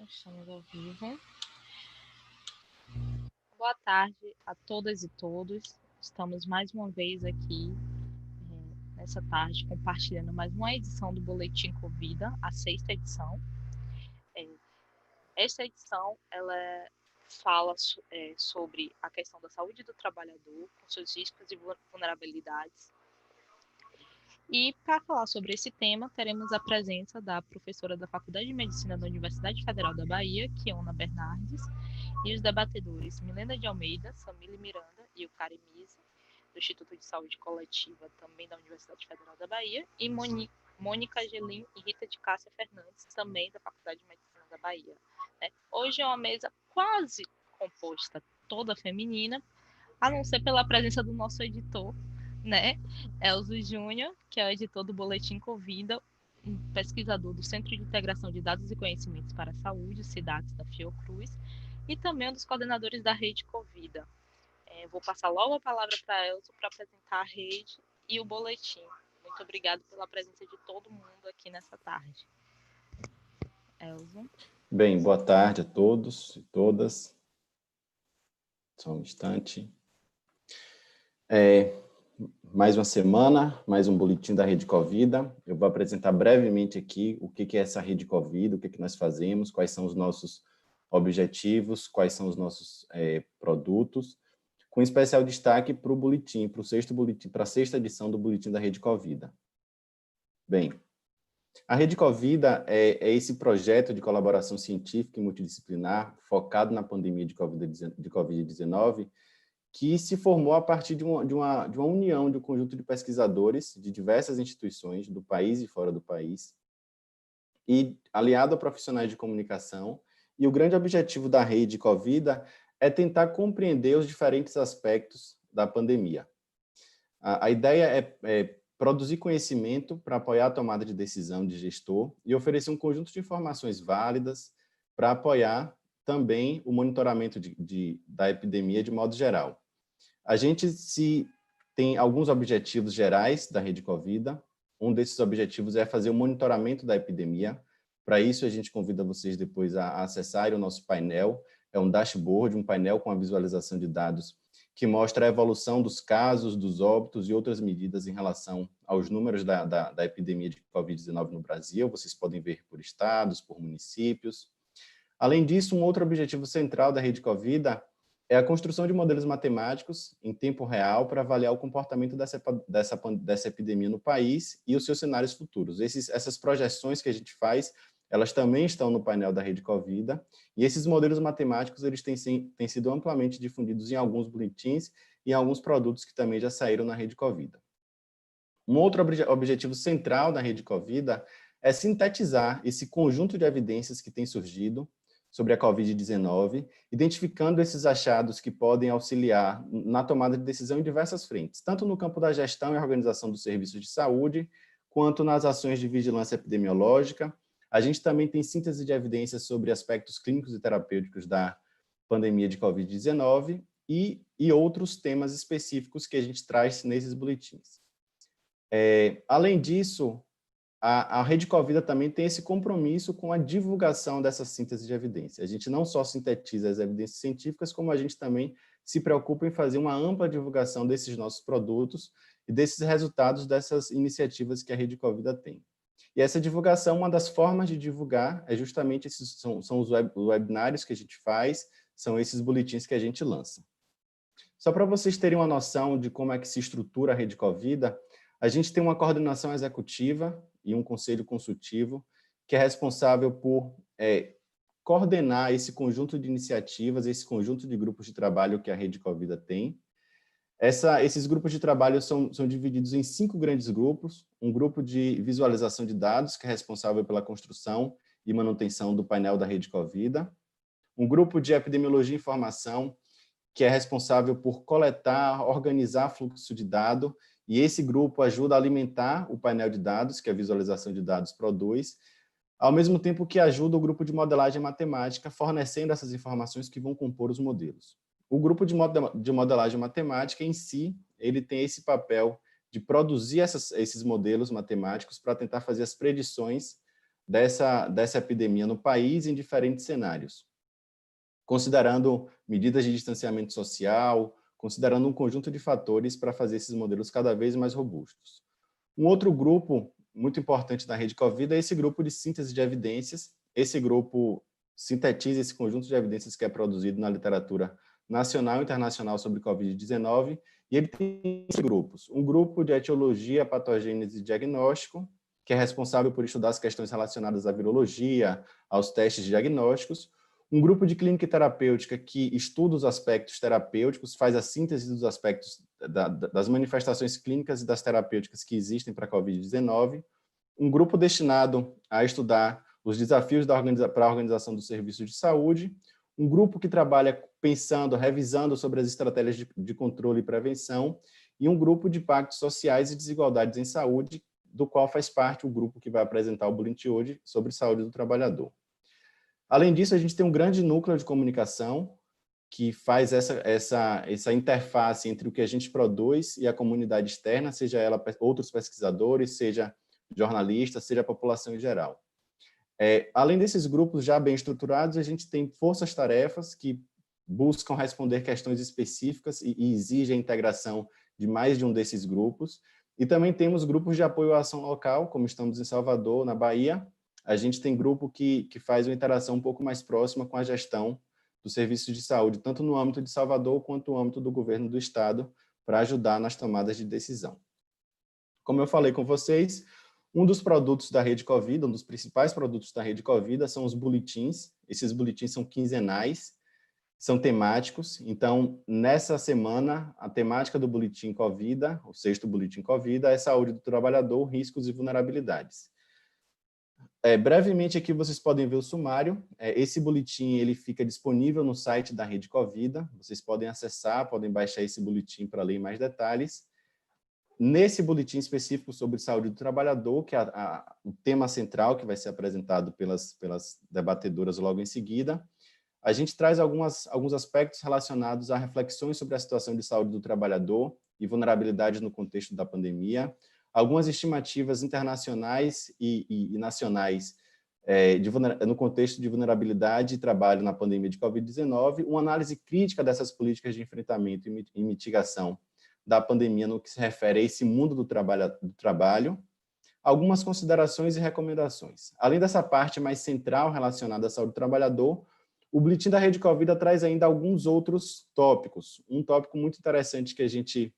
Estamos ao vivo. Boa tarde a todas e todos. Estamos mais uma vez aqui nessa tarde compartilhando mais uma edição do Boletim Covida, a sexta edição. Esta edição ela fala sobre a questão da saúde do trabalhador, com seus riscos e vulnerabilidades. E para falar sobre esse tema, teremos a presença da professora da Faculdade de Medicina da Universidade Federal da Bahia, Kiona Bernardes, e os debatedores Milena de Almeida, Samile Miranda e o Mise, do Instituto de Saúde Coletiva, também da Universidade Federal da Bahia, e Mônica Gelim e Rita de Cássia Fernandes, também da Faculdade de Medicina da Bahia. Hoje é uma mesa quase composta, toda feminina, a não ser pela presença do nosso editor, né? Elzo Júnior, que é o editor do Boletim Covida, um pesquisador do Centro de Integração de Dados e Conhecimentos para a Saúde, CIDACS, da Fiocruz, e também um dos coordenadores da rede Covida. Vou passar logo a palavra para Elzo para apresentar a rede e o boletim. Muito obrigada pela presença de todo mundo aqui nessa tarde. Elzo. Bem, boa tarde a todos e todas. Só um instante. Mais uma semana, mais um boletim da Rede Covida. Eu vou apresentar brevemente aqui o que é essa Rede Covida, o que nós fazemos, quais são os nossos objetivos, quais são os nossos produtos, com especial destaque para o boletim, para o sexto boletim, para a sexta edição do boletim da Rede Covida. Bem, a Rede Covida é esse projeto de colaboração científica e multidisciplinar focado na pandemia de Covid-19, que se formou a partir de uma união de um conjunto de pesquisadores de diversas instituições do país e fora do país, e aliado a profissionais de comunicação. E o grande objetivo da Rede Covida é tentar compreender os diferentes aspectos da pandemia. A ideia é produzir conhecimento para apoiar a tomada de decisão de gestor e oferecer um conjunto de informações válidas para apoiar também o monitoramento da epidemia de modo geral. A gente tem alguns objetivos gerais da Rede Covida. Um desses objetivos é fazer o monitoramento da epidemia. Para isso, a gente convida vocês depois a acessarem o nosso painel. É um dashboard, um painel com a visualização de dados que mostra a evolução dos casos, dos óbitos e outras medidas em relação aos números da epidemia de Covid-19 no Brasil. Vocês podem ver por estados, por municípios. Além disso, um outro objetivo central da Rede Covida é a construção de modelos matemáticos em tempo real para avaliar o comportamento dessa epidemia no país e os seus cenários futuros. Essas projeções que a gente faz, elas também estão no painel da Rede Covida, e esses modelos matemáticos eles têm sido amplamente difundidos em alguns boletins e em alguns produtos que também já saíram na Rede Covida. Um outro objetivo central da Rede Covida é sintetizar esse conjunto de evidências que tem surgido sobre a Covid-19, identificando esses achados que podem auxiliar na tomada de decisão em diversas frentes, tanto no campo da gestão e organização dos serviços de saúde, quanto nas ações de vigilância epidemiológica. A gente também tem síntese de evidências sobre aspectos clínicos e terapêuticos da pandemia de Covid-19 e outros temas específicos que a gente traz nesses boletins. Além disso, a Rede Covida também tem esse compromisso com a divulgação dessa síntese de evidência. A gente não só sintetiza as evidências científicas, como a gente também se preocupa em fazer uma ampla divulgação desses nossos produtos e desses resultados dessas iniciativas que a Rede Covida tem. E essa divulgação, uma das formas de divulgar é justamente são os webinários que a gente faz, são esses boletins que a gente lança. Só para vocês terem uma noção de como é que se estrutura a Rede Covida, a gente tem uma coordenação executiva e um conselho consultivo que é responsável por coordenar esse conjunto de iniciativas, esse conjunto de grupos de trabalho que a Rede Covida tem. Esses grupos de trabalho são divididos em 5 grandes grupos: um grupo de visualização de dados, que é responsável pela construção e manutenção do painel da Rede Covida, um grupo de epidemiologia e informação, que é responsável por coletar, organizar fluxo de dado, e esse grupo ajuda a alimentar o painel de dados que a visualização de dados produz, ao mesmo tempo que ajuda o grupo de modelagem matemática, fornecendo essas informações que vão compor os modelos. O grupo de modelagem matemática em si, ele tem esse papel de produzir esses modelos matemáticos para tentar fazer as predições dessa epidemia no país em diferentes cenários, considerando medidas de distanciamento social, considerando um conjunto de fatores para fazer esses modelos cada vez mais robustos. Um outro grupo muito importante da Rede Covid é esse grupo de síntese de evidências. Esse grupo sintetiza esse conjunto de evidências que é produzido na literatura nacional e internacional sobre Covid-19, e ele tem 5 grupos. Um grupo de etiologia, patogênese e diagnóstico, que é responsável por estudar as questões relacionadas à virologia, aos testes diagnósticos. Um grupo de clínica e terapêutica que estuda os aspectos terapêuticos, faz a síntese dos aspectos das manifestações clínicas e das terapêuticas que existem para a Covid-19. Um grupo destinado a estudar os desafios para a organização dos serviços de saúde. Um grupo que trabalha pensando, revisando sobre as estratégias de controle e prevenção. E um grupo de impactos sociais e desigualdades em saúde, do qual faz parte o grupo que vai apresentar o boletim hoje sobre saúde do trabalhador. Além disso, a gente tem um grande núcleo de comunicação que faz essa interface entre o que a gente produz e a comunidade externa, seja ela outros pesquisadores, seja jornalistas, seja a população em geral. Além desses grupos já bem estruturados, a gente tem forças-tarefas que buscam responder questões específicas e exigem a integração de mais de um desses grupos. E também temos grupos de apoio à ação local, como estamos em Salvador, na Bahia. A gente tem grupo que faz uma interação um pouco mais próxima com a gestão dos serviços de saúde, tanto no âmbito de Salvador quanto no âmbito do governo do estado, para ajudar nas tomadas de decisão. Como eu falei com vocês, um dos produtos da Rede Covid, um dos principais produtos da Rede Covid são os boletins. Esses boletins são quinzenais, são temáticos. Então, nessa semana, a temática do boletim Covid, o 6º boletim Covid, é saúde do trabalhador, riscos e vulnerabilidades. Brevemente aqui vocês podem ver o sumário. Esse boletim ele fica disponível no site da Rede Covid. Vocês podem acessar, podem baixar esse boletim para ler mais detalhes. Nesse boletim específico sobre saúde do trabalhador, que é o tema central que vai ser apresentado pelas debatedoras logo em seguida, a gente traz alguns aspectos relacionados a reflexões sobre a situação de saúde do trabalhador e vulnerabilidade no contexto da pandemia, algumas estimativas internacionais e nacionais no contexto de vulnerabilidade e trabalho na pandemia de Covid-19, uma análise crítica dessas políticas de enfrentamento e mitigação da pandemia no que se refere a esse mundo do trabalho, algumas considerações e recomendações. Além dessa parte mais central relacionada à saúde do trabalhador, o boletim da Rede Covid traz ainda alguns outros tópicos. Um tópico muito interessante que a gente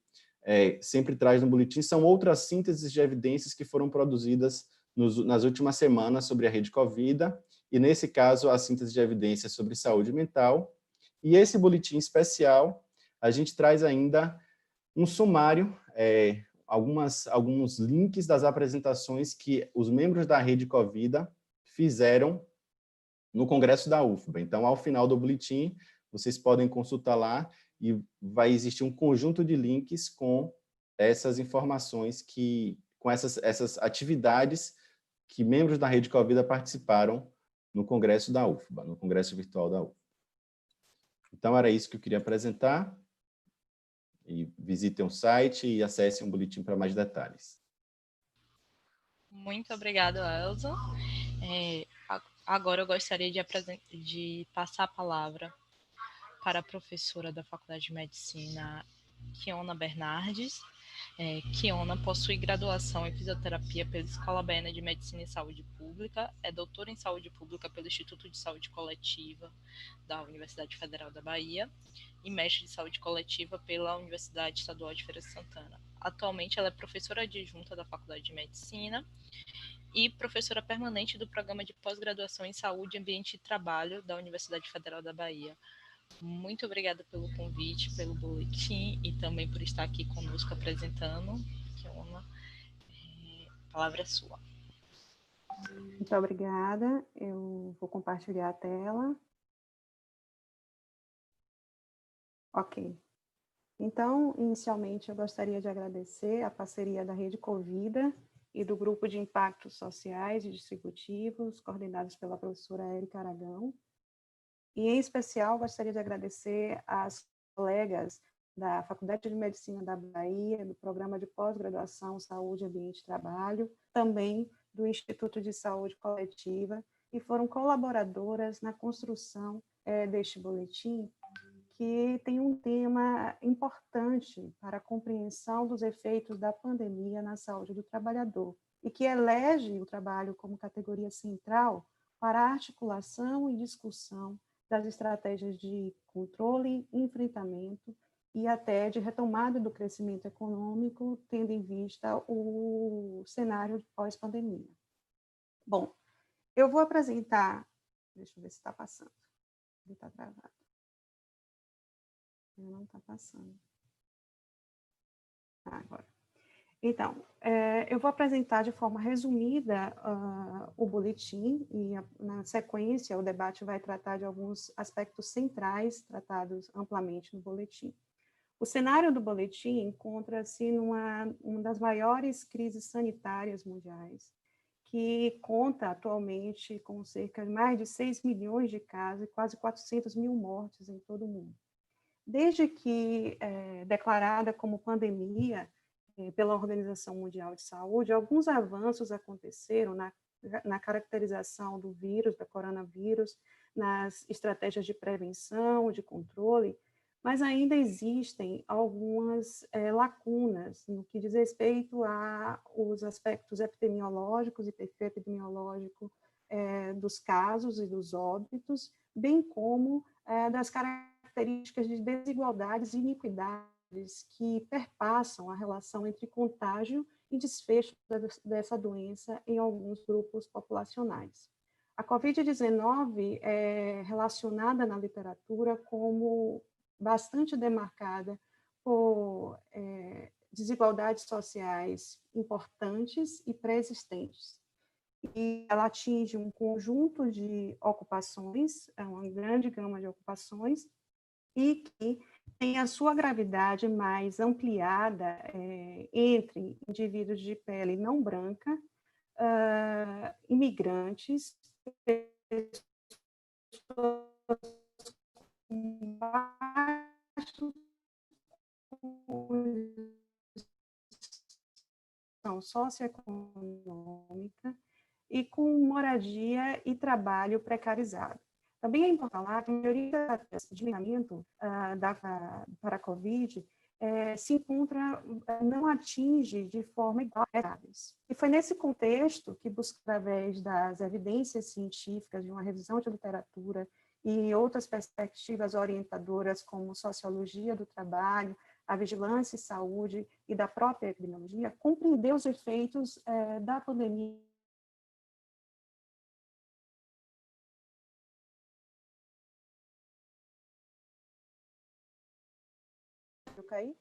sempre traz no boletim são outras sínteses de evidências que foram produzidas nas últimas semanas sobre a Rede Covid, e nesse caso a síntese de evidências sobre saúde mental. E esse boletim especial, a gente traz ainda um sumário, alguns links das apresentações que os membros da Rede Covid fizeram no Congresso da UFBA. Então, ao final do boletim, vocês podem consultar lá e vai existir um conjunto de links com essas informações, com essas atividades que membros da Rede Covid participaram no Congresso da UFBA, no Congresso Virtual da UFBA. Então, era isso que eu queria apresentar. E visitem o site e acessem o boletim para mais detalhes. Muito obrigada, Elza. Agora eu gostaria de passar a palavra para a professora da Faculdade de Medicina, Kiona Bernardes. Kiona possui graduação em fisioterapia pela Escola Baiana de Medicina e Saúde Pública, é doutora em saúde pública pelo Instituto de Saúde Coletiva da Universidade Federal da Bahia e mestre de saúde coletiva pela Universidade Estadual de Feira de Santana. Atualmente ela é professora adjunta da Faculdade de Medicina e professora permanente do Programa de Pós-Graduação em Saúde, Ambiente e Trabalho da Universidade Federal da Bahia. Muito obrigada pelo convite, pelo boletim e também por estar aqui conosco apresentando. Kiona, a palavra é sua. Muito obrigada. Eu vou compartilhar a tela. Ok. Então, inicialmente, eu gostaria de agradecer a parceria da Rede Covida e do Grupo de Impactos Sociais e Distributivos, coordenados pela professora Érica Aragão. E, em especial, gostaria de agradecer às colegas da Faculdade de Medicina da Bahia, do Programa de Pós-Graduação Saúde, Ambiente e Trabalho, também do Instituto de Saúde Coletiva e foram colaboradoras na construção deste boletim, que tem um tema importante para a compreensão dos efeitos da pandemia na saúde do trabalhador e que elege o trabalho como categoria central para a articulação e discussão das estratégias de controle, enfrentamento e até de retomada do crescimento econômico, tendo em vista o cenário de pós-pandemia. Bom, eu vou apresentar, deixa eu ver se está passando, ele está travado. Não está passando. Agora. Então, eu vou apresentar de forma resumida o boletim e, na sequência, o debate vai tratar de alguns aspectos centrais tratados amplamente no boletim. O cenário do boletim encontra-se numa das maiores crises sanitárias mundiais, que conta atualmente com cerca de mais de 6 milhões de casos e quase 400 mil mortes em todo o mundo. Desde que declarada como pandemia pela Organização Mundial de Saúde, alguns avanços aconteceram na caracterização do vírus, do coronavírus, nas estratégias de prevenção, de controle, mas ainda existem algumas lacunas no que diz respeito aos aspectos epidemiológicos e perfil epidemiológico dos casos e dos óbitos, bem como das características de desigualdades e iniquidades que perpassam a relação entre contágio e desfecho dessa doença em alguns grupos populacionais. A Covid-19 é relacionada na literatura como bastante demarcada por desigualdades sociais importantes e pré-existentes. E ela atinge um conjunto de ocupações, uma grande gama de ocupações, e que tem a sua gravidade mais ampliada entre indivíduos de pele não branca, imigrantes, pessoas com baixa condição socioeconômica e com moradia e trabalho precarizado. Também é importante falar que a maioria do desligamento para a Covid se encontra, não atinge de forma igual. E foi nesse contexto que busca, através das evidências científicas, de uma revisão de literatura e outras perspectivas orientadoras, como sociologia do trabalho, a vigilância e saúde e da própria epidemiologia, compreender os efeitos da pandemia. Eu caí?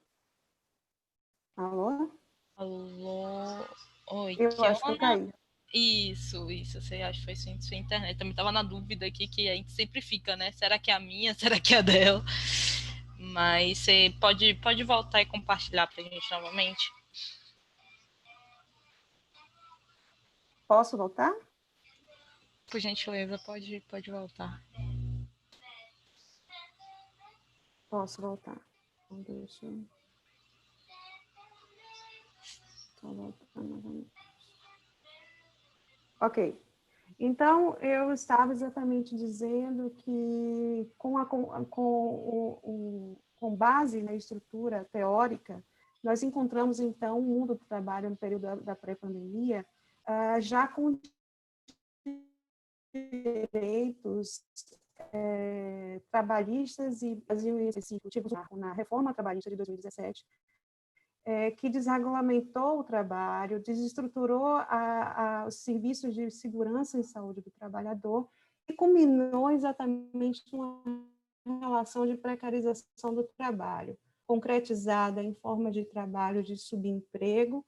Alô? Alô? Oi, Eu acho que eu caí. Isso, você acha que foi sua internet. Também estava na dúvida aqui, que a gente sempre fica, né? Será que é a minha? Será que é a dela? Mas você pode voltar e compartilhar para a gente novamente? Posso voltar? Por gentileza, pode voltar. Posso voltar. Então, deixa eu... Estou voltando novamente. Ok. Então, eu estava exatamente dizendo que, com base na estrutura teórica, nós encontramos, então, o mundo do trabalho no período da pré-pandemia, já com direitos trabalhistas e específicos na reforma trabalhista de 2017, que desregulamentou o trabalho, desestruturou os serviços de segurança e saúde do trabalhador e culminou exatamente uma relação de precarização do trabalho, concretizada em forma de trabalho de subemprego,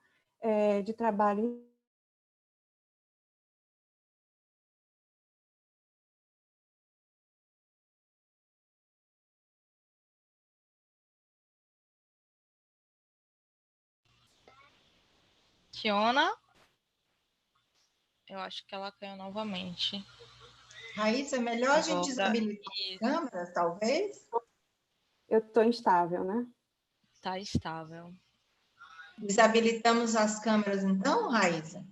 de trabalho Fiona? Eu acho que ela caiu novamente. Raíssa, é melhor a gente desabilitar as câmeras, talvez? Eu estou instável, né? Está estável. Desabilitamos as câmeras, então, Raíssa?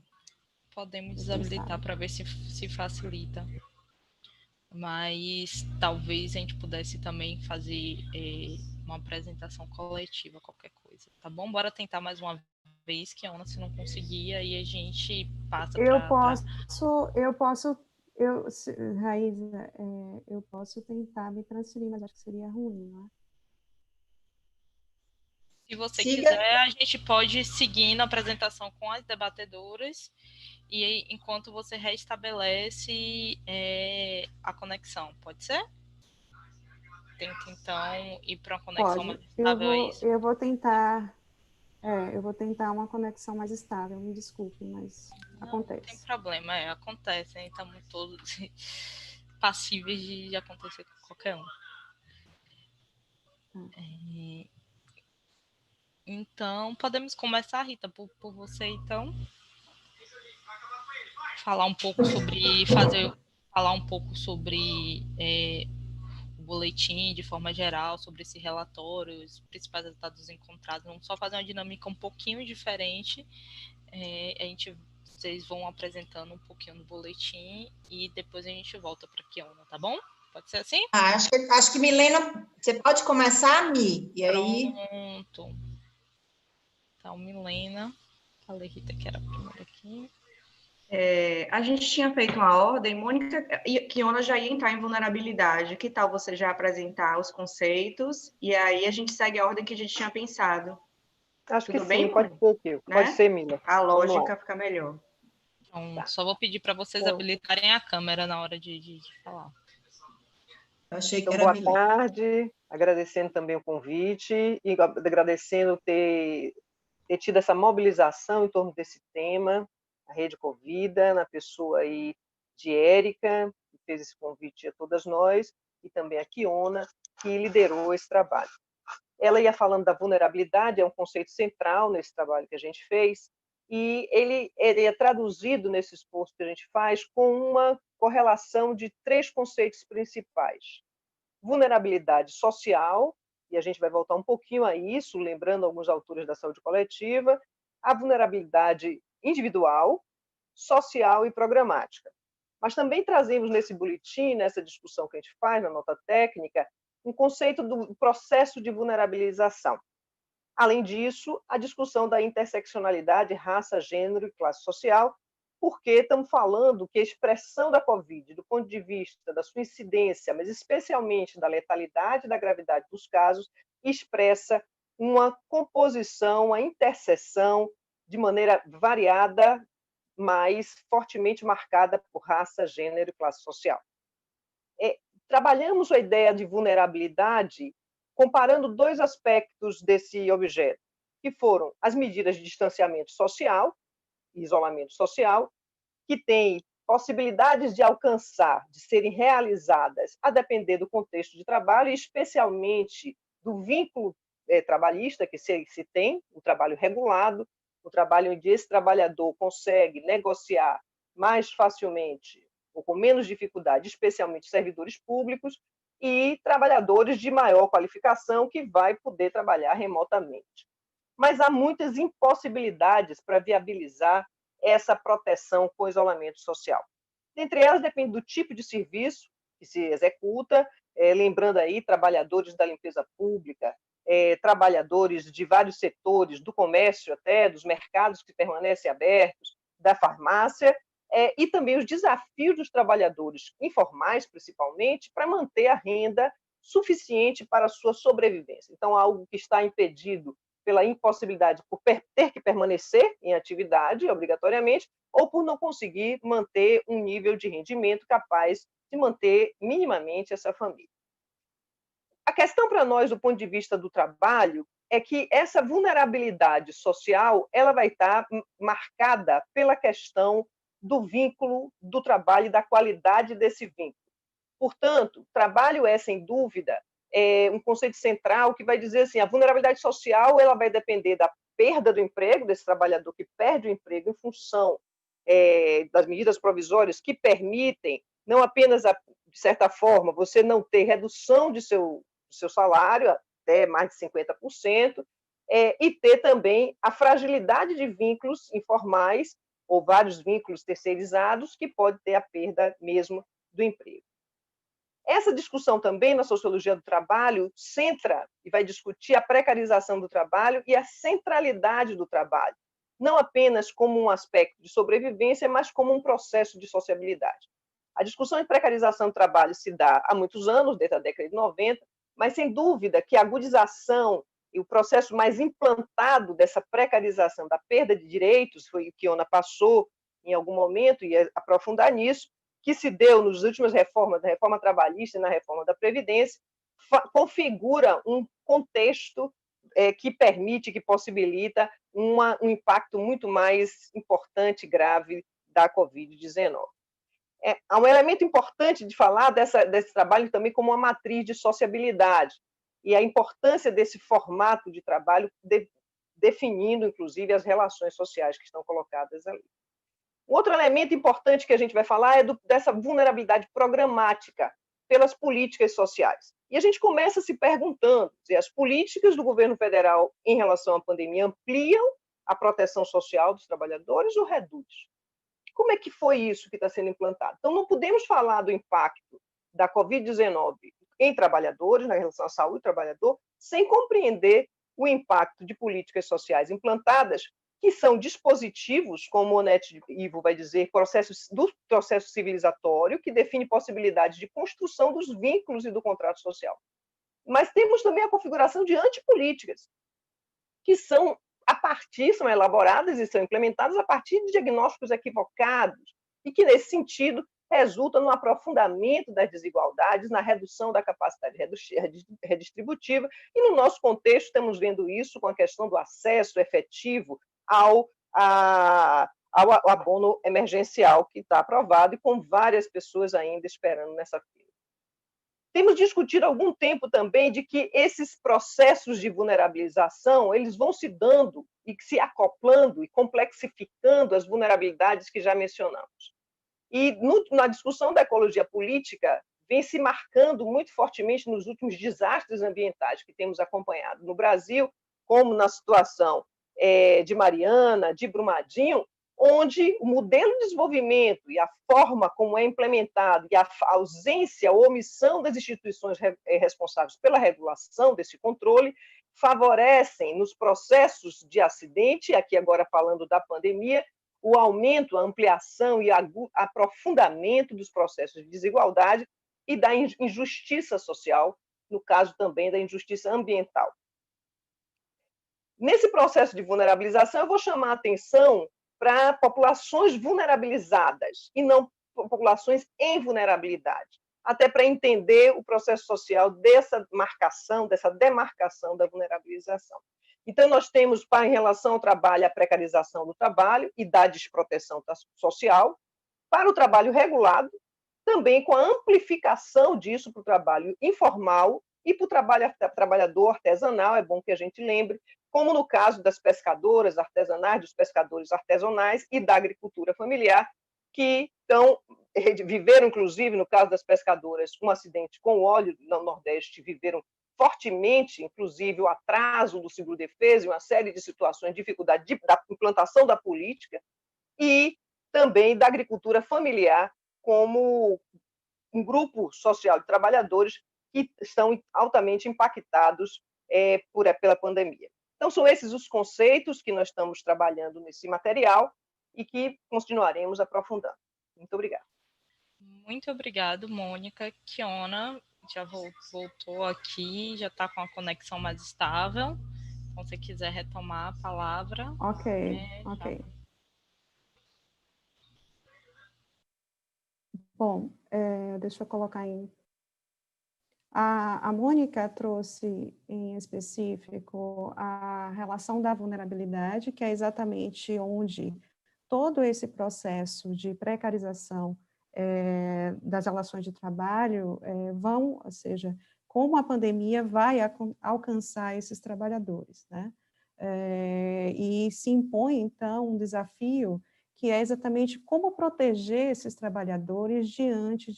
podemos desabilitar para ver se facilita. Mas talvez a gente pudesse também fazer uma apresentação coletiva, qualquer coisa. Tá bom? Bora tentar mais uma vez, que a Ana, se não conseguir, aí a gente passa Raíza, eu posso tentar me transferir, mas acho que seria ruim, não é? Se você quiser, a gente pode seguir na apresentação com as debatedoras e enquanto você restabelece a conexão, pode ser? Tenta então ir para uma conexão mais estável, é isso? Eu vou tentar uma conexão mais estável, me desculpe, mas acontece. Não tem problema, acontece, né? Estamos todos passíveis de acontecer com qualquer um. Então, podemos começar, Rita, por você, então. Falar um pouco sobre o boletim de forma geral, sobre esse relatório, os principais resultados encontrados. Vamos só fazer uma dinâmica um pouquinho diferente. Vocês vão apresentando um pouquinho no boletim e depois a gente volta para a Kiona, tá bom? Pode ser assim? Acho que Milena, você pode começar, Mi? E aí... Pronto. Então, Milena. Falei, Rita, que era a primeira aqui. A gente tinha feito uma ordem, Mônica e Kiona já ia entrar em vulnerabilidade. Que tal você já apresentar os conceitos e aí a gente segue a ordem que a gente tinha pensado? Acho Tudo que bem, sim, pode ser, Kio. Né? Pode ser, Mila. A lógica fica melhor. Então, tá. Só vou pedir para vocês habilitarem a câmera na hora de falar. Eu achei que era boa Milena. tarde, agradecendo também o convite e agradecendo ter tido essa mobilização em torno desse tema, a Rede Covida, na pessoa aí de Érica, que fez esse convite a todas nós, e também a Kiona, que liderou esse trabalho. Ela ia falando da vulnerabilidade, é um conceito central nesse trabalho que a gente fez, e ele é traduzido nesse esforço que a gente faz com uma correlação de 3 conceitos principais. Vulnerabilidade social, e a gente vai voltar um pouquinho a isso, lembrando alguns autores da saúde coletiva, a vulnerabilidade individual, social e programática. Mas também trazemos nesse boletim, nessa discussão que a gente faz, na nota técnica, um conceito do processo de vulnerabilização. Além disso, a discussão da interseccionalidade, raça, gênero e classe social, porque estamos falando que a expressão da Covid, do ponto de vista da sua incidência, mas especialmente da letalidade e da gravidade dos casos, expressa uma composição, uma interseção de maneira variada, mas fortemente marcada por raça, gênero e classe social. Trabalhamos a ideia de vulnerabilidade comparando 2 aspectos desse objeto, que foram as medidas de distanciamento social e isolamento social, que têm possibilidades de alcançar, de serem realizadas, a depender do contexto de trabalho, e especialmente do vínculo trabalhista que se tem, o trabalho regulado, o trabalho onde esse trabalhador consegue negociar mais facilmente ou com menos dificuldade, especialmente servidores públicos, e trabalhadores de maior qualificação que vai poder trabalhar remotamente. Mas há muitas impossibilidades para viabilizar essa proteção com isolamento social. Dentre elas, depende do tipo de serviço que se executa, lembrando aí trabalhadores da limpeza pública, trabalhadores de vários setores, do comércio até, dos mercados que permanecem abertos, da farmácia, e também os desafios dos trabalhadores informais, principalmente, para manter a renda suficiente para a sua sobrevivência. Então, algo que está impedido pela impossibilidade por ter que permanecer em atividade, obrigatoriamente, ou por não conseguir manter um nível de rendimento capaz de manter minimamente essa família. A questão para nós, do ponto de vista do trabalho, é que essa vulnerabilidade social ela vai estar marcada pela questão do vínculo do trabalho e da qualidade desse vínculo. Portanto, trabalho é, sem dúvida, um conceito central que vai dizer assim, a vulnerabilidade social ela vai depender da perda do emprego, desse trabalhador que perde o emprego em função das medidas provisórias que permitem, não apenas, de certa forma, você não ter redução de seu salário, até mais de 50%, e ter também a fragilidade de vínculos informais, ou vários vínculos terceirizados, que pode ter a perda mesmo do emprego. Essa discussão também na sociologia do trabalho centra e vai discutir a precarização do trabalho e a centralidade do trabalho, não apenas como um aspecto de sobrevivência, mas como um processo de sociabilidade. A discussão de precarização do trabalho se dá há muitos anos, desde a década de 90, mas sem dúvida que a agudização e o processo mais implantado dessa precarização, da perda de direitos, foi o que Iona passou em algum momento, e aprofundar nisso, que se deu nas últimas reformas, na reforma trabalhista e na reforma da Previdência, configura um contexto que permite, que possibilita um impacto muito mais importante e grave da Covid-19. Há um elemento importante de falar desse trabalho também como uma matriz de sociabilidade, e a importância desse formato de trabalho definindo, inclusive, as relações sociais que estão colocadas ali. Um outro elemento importante que a gente vai falar é dessa vulnerabilidade programática pelas políticas sociais. E a gente começa se perguntando se as políticas do governo federal em relação à pandemia ampliam a proteção social dos trabalhadores ou reduz? Como é que foi isso que está sendo implantado? Então, não podemos falar do impacto da Covid-19 em trabalhadores, na relação à saúde do trabalhador, sem compreender o impacto de políticas sociais implantadas, que são dispositivos, como o Onete Ivo vai dizer, do processo civilizatório, que define possibilidades de construção dos vínculos e do contrato social. Mas temos também a configuração de antipolíticas, que são elaboradas e são implementadas a partir de diagnósticos equivocados, e que, nesse sentido, resultam no aprofundamento das desigualdades, na redução da capacidade redistributiva, e no nosso contexto estamos vendo isso com a questão do acesso efetivo ao abono emergencial que está aprovado e com várias pessoas ainda esperando nessa fila. Temos discutido há algum tempo também de que esses processos de vulnerabilização eles vão se dando e se acoplando e complexificando as vulnerabilidades que já mencionamos. E na discussão da ecologia política vem se marcando muito fortemente nos últimos desastres ambientais que temos acompanhado no Brasil, como na situação de Mariana, de Brumadinho, onde o modelo de desenvolvimento e a forma como é implementado e a ausência ou omissão das instituições responsáveis pela regulação desse controle favorecem nos processos de acidente, aqui agora falando da pandemia, o aumento, a ampliação e aprofundamento dos processos de desigualdade e da injustiça social, no caso também da injustiça ambiental. Nesse processo de vulnerabilização, eu vou chamar a atenção para populações vulnerabilizadas e não populações em vulnerabilidade, até para entender o processo social dessa marcação, dessa demarcação da vulnerabilização. Então, nós temos, em relação ao trabalho, a precarização do trabalho e da desproteção social, para o trabalho regulado, também com a amplificação disso para o trabalho informal e para o trabalhador artesanal, é bom que a gente lembre, como no caso das pescadoras artesanais, dos pescadores artesanais e da agricultura familiar, que viveram, inclusive, no caso das pescadoras, um acidente com óleo no Nordeste, viveram fortemente, inclusive, o atraso do seguro-defesa e uma série de situações de dificuldade da implantação da política, e também da agricultura familiar, como um grupo social de trabalhadores que estão altamente impactados pela pandemia. Então, são esses os conceitos que nós estamos trabalhando nesse material e que continuaremos aprofundando. Muito obrigada. Muito obrigado, Mônica. Kiona já voltou aqui, já está com a conexão mais estável. Então, se quiser retomar a palavra. Ok. Bom, deixa eu colocar em... A Mônica trouxe, em específico, a relação da vulnerabilidade, que é exatamente onde todo esse processo de precarização das relações de trabalho ou seja, como a pandemia vai alcançar esses trabalhadores, né? E se impõe, então, um desafio que é exatamente como proteger esses trabalhadores diante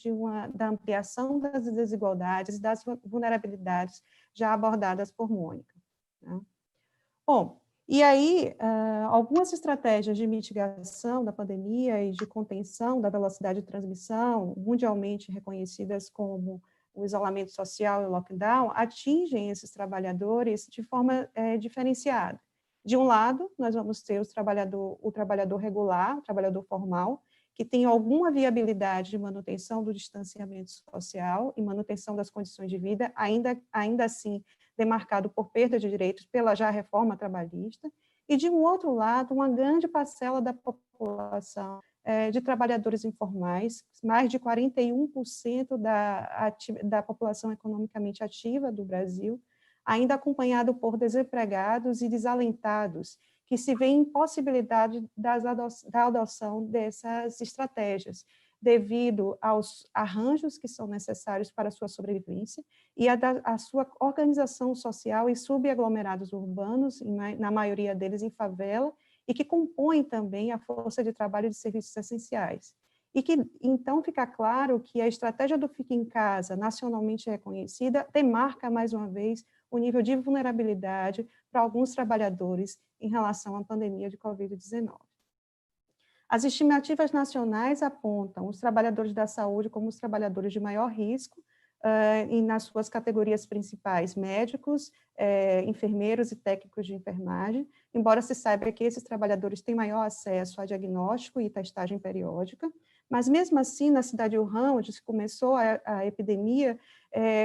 da ampliação das desigualdades e das vulnerabilidades já abordadas por Mônica, né? Bom, E aí, algumas estratégias de mitigação da pandemia e de contenção da velocidade de transmissão, mundialmente reconhecidas como o isolamento social e o lockdown, atingem esses trabalhadores de forma diferenciada. De um lado, nós vamos ter o trabalhador regular, o trabalhador formal, que tem alguma viabilidade de manutenção do distanciamento social e manutenção das condições de vida, ainda assim demarcado por perda de direitos pela já reforma trabalhista, e, de um outro lado, uma grande parcela da população de trabalhadores informais, mais de 41% da população economicamente ativa do Brasil, ainda acompanhado por desempregados e desalentados, que se vêem impossibilidade da adoção dessas estratégias, devido aos arranjos que são necessários para a sua sobrevivência e a sua organização social em subaglomerados urbanos, na maioria deles em favela, e que compõem também a força de trabalho de serviços essenciais. E que, então, fica claro que a estratégia do Fique em Casa, nacionalmente reconhecida, demarca, mais uma vez, o nível de vulnerabilidade para alguns trabalhadores em relação à pandemia de Covid-19. As estimativas nacionais apontam os trabalhadores da saúde como os trabalhadores de maior risco, e nas suas categorias principais, médicos, enfermeiros e técnicos de enfermagem, embora se saiba que esses trabalhadores têm maior acesso a diagnóstico e testagem periódica, mas mesmo assim, na cidade de Wuhan, onde se começou a epidemia,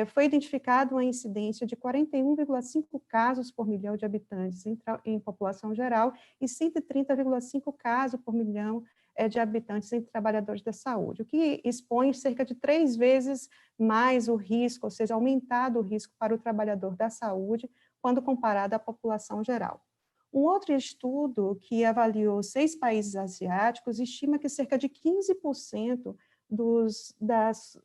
foi identificada uma incidência de 41,5 casos por milhão de habitantes em população geral e 130,5 casos por milhão de habitantes entre trabalhadores da saúde, o que expõe cerca de 3 vezes mais o risco, ou seja, aumentado o risco para o trabalhador da saúde quando comparado à população geral. Um outro estudo que avaliou 6 países asiáticos estima que cerca de 15% das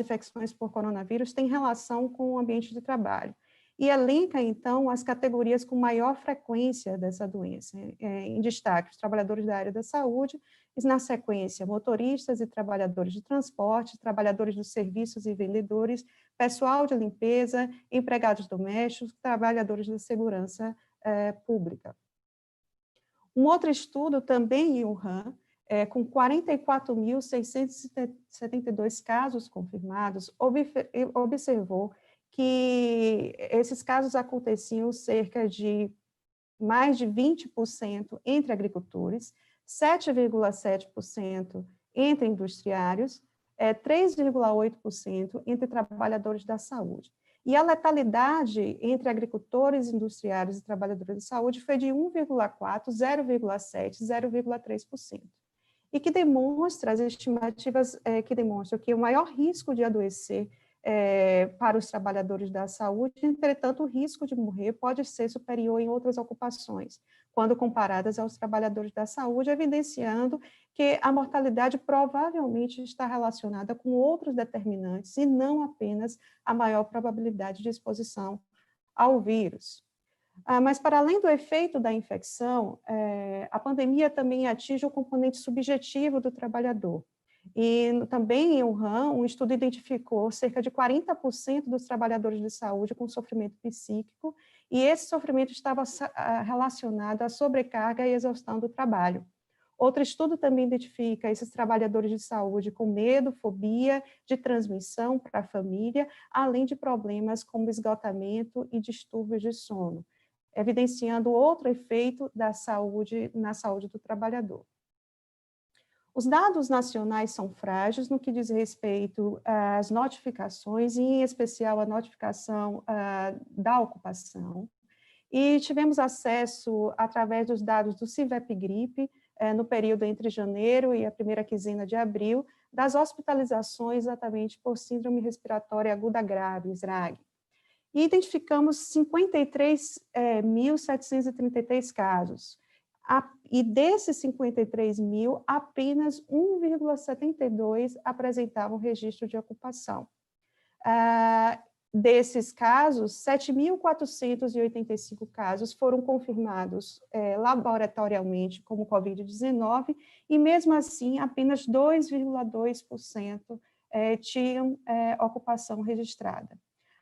infecções por coronavírus têm relação com o ambiente de trabalho. E elenca, então, as categorias com maior frequência dessa doença. Em destaque, os trabalhadores da área da saúde, e, na sequência, motoristas e trabalhadores de transporte, trabalhadores dos serviços e vendedores, pessoal de limpeza, empregados domésticos, trabalhadores da segurança pública. Um outro estudo, também em Wuhan, com 44.672 casos confirmados, observou que esses casos aconteciam cerca de mais de 20% entre agricultores, 7,7% entre industriários, 3,8% entre trabalhadores da saúde. E a letalidade entre agricultores, industriários e trabalhadores de saúde foi de 1,4%, 0,7%, 0,3%. E que demonstra, as estimativas que demonstram que o maior risco de adoecer para os trabalhadores da saúde, entretanto, o risco de morrer pode ser superior em outras ocupações, quando comparadas aos trabalhadores da saúde, evidenciando que a mortalidade provavelmente está relacionada com outros determinantes e não apenas a maior probabilidade de exposição ao vírus. Mas, para além do efeito da infecção, a pandemia também atinge o componente subjetivo do trabalhador. E também em Wuhan, um estudo identificou cerca de 40% dos trabalhadores de saúde com sofrimento psíquico, e esse sofrimento estava relacionado à sobrecarga e exaustão do trabalho. Outro estudo também identifica esses trabalhadores de saúde com medo, fobia de transmissão para a família, além de problemas como esgotamento e distúrbios de sono, evidenciando outro efeito da saúde na saúde do trabalhador. Os dados nacionais são frágeis no que diz respeito às notificações, e em especial a notificação da ocupação, e tivemos acesso, através dos dados do CIVEP-GRIPE, no período entre janeiro e a primeira quinzena de abril, das hospitalizações exatamente por síndrome respiratória aguda grave, SRAG. E identificamos 53.733 casos. E desses 53 mil, apenas 1,72 apresentavam registro de ocupação. Desses casos, 7.485 casos foram confirmados laboratorialmente como Covid-19, e mesmo assim, apenas 2,2% tinham ocupação registrada.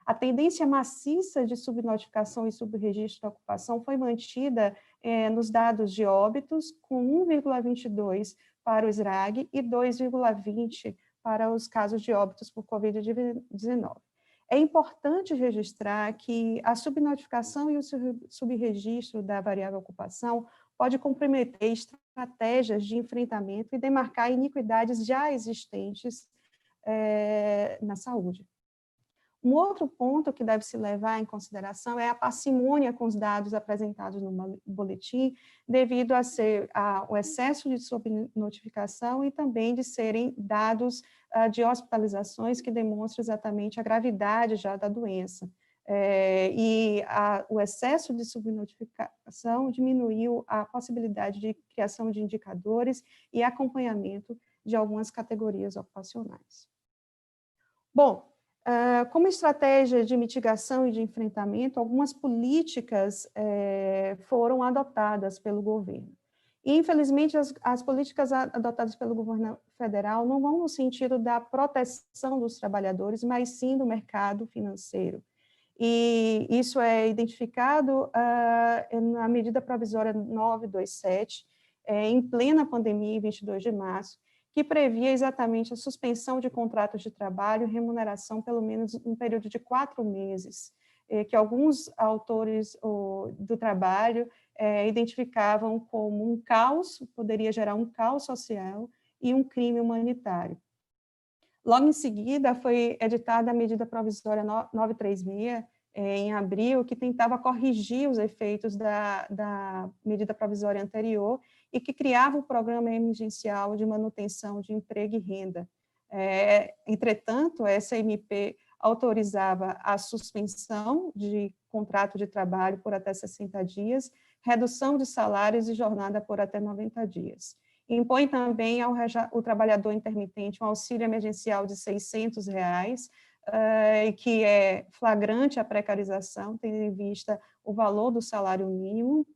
A tendência maciça de subnotificação e subregistro da ocupação foi mantida nos dados de óbitos, com 1,22 para o SRAG e 2,20 para os casos de óbitos por Covid-19. É importante registrar que a subnotificação e o subregistro da variável ocupação pode comprometer estratégias de enfrentamento e demarcar iniquidades já existentes na saúde. Um outro ponto que deve se levar em consideração é a parcimônia com os dados apresentados no boletim, devido ao excesso de subnotificação e também de serem dados de hospitalizações que demonstram exatamente a gravidade já da doença. O excesso de subnotificação diminuiu a possibilidade de criação de indicadores e acompanhamento de algumas categorias ocupacionais. Bom, como estratégia de mitigação e de enfrentamento, algumas políticas foram adotadas pelo governo. E, infelizmente, as políticas adotadas pelo governo federal não vão no sentido da proteção dos trabalhadores, mas sim do mercado financeiro. E isso é identificado na medida provisória 927, em plena pandemia, em 22 de março, que previa exatamente a suspensão de contratos de trabalho e remuneração pelo menos um período de 4 meses, que alguns autores do trabalho identificavam como um caos, poderia gerar um caos social e um crime humanitário. Logo em seguida, foi editada a medida provisória 936, em abril, que tentava corrigir os efeitos da medida provisória anterior e que criava o programa emergencial de manutenção de emprego e renda. Entretanto, essa MP autorizava a suspensão de contrato de trabalho por até 60 dias, redução de salários e jornada por até 90 dias. Impõe também ao trabalhador intermitente um auxílio emergencial de R$ 600, que é flagrante a precarização, tendo em vista o valor do salário mínimo,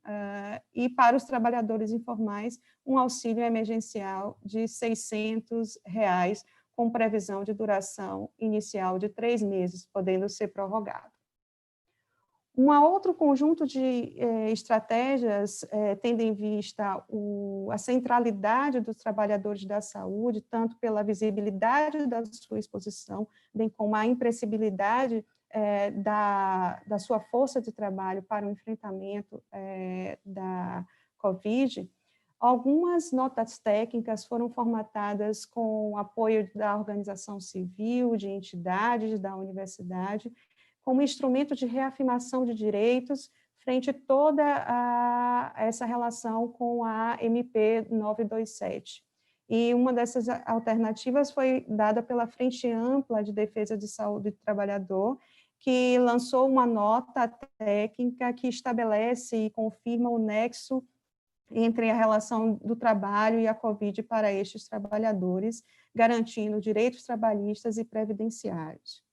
e para os trabalhadores informais, um auxílio emergencial de R$ 600, com previsão de duração inicial de 3 meses, podendo ser prorrogado. Um outro conjunto de estratégias tendo em vista a centralidade dos trabalhadores da saúde, tanto pela visibilidade da sua exposição, bem como a imprescindibilidade da sua força de trabalho para o enfrentamento da Covid. Algumas notas técnicas foram formatadas com o apoio da organização civil, de entidades da universidade, como instrumento de reafirmação de direitos frente a toda essa relação com a MP 927. E uma dessas alternativas foi dada pela Frente Ampla de Defesa de Saúde do Trabalhador, que lançou uma nota técnica que estabelece e confirma o nexo entre a relação do trabalho e a Covid para estes trabalhadores, garantindo direitos trabalhistas e previdenciários.